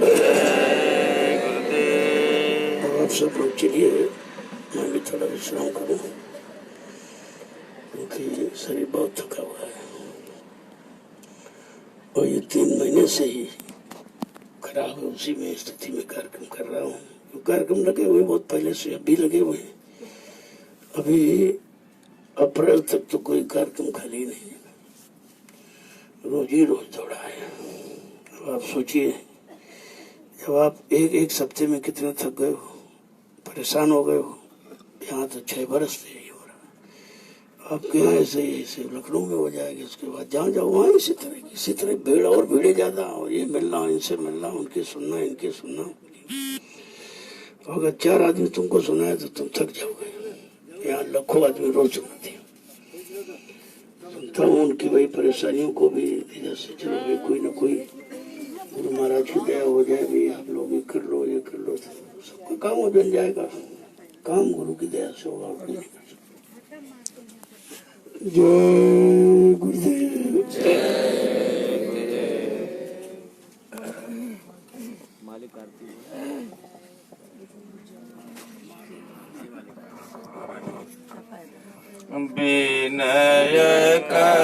अब आप सब लोग चलिए, मैं भी थोड़ा विश्राम करूं क्योंकि शरीर बहुत थका हुआ है और ये 3 महीने से ही खराब है, उसी में स्थिति में कार्यक्रम कर रहा हूँ। कार्यक्रम लगे हुए बहुत पहले से, अभी लगे हुए हैं। अभी अप्रैल तक तो कोई कार्यक्रम खाली नहीं, रोज ही रोज दौड़ा है। अब आप सोचिए, जब आप एक हफ्ते में कितने थक गए हो, परेशान हो गए हो। यहाँ तो 6 बरस से यही हो रहा। आपके यहाँ ऐसे लखनऊ में हो जाएगी, उसके बाद जहाँ जाओ वहाँ इसी तरह भीड़, और भीड़े ज्यादा, और ये मिलना इनसे मिलना, उनके सुनना इनके सुनना। तो अगर 4 आदमी तुमको सुनाए तो तुम थक जाओगे। यहाँ लाखों आदमी रोज सुनाते हैं, सुनता हूँ उनकी वही परेशानियों को भी। जैसे चलो भाई कोई ना कोई गुरु महाराज की दया हो जाए, भी आप लोग ये कर लो ये कर लो, सबका काम हो बन जाएगा। काम गुरु की दया से होगा, और नहीं कर सकते। जय गुरुदेव। विनय का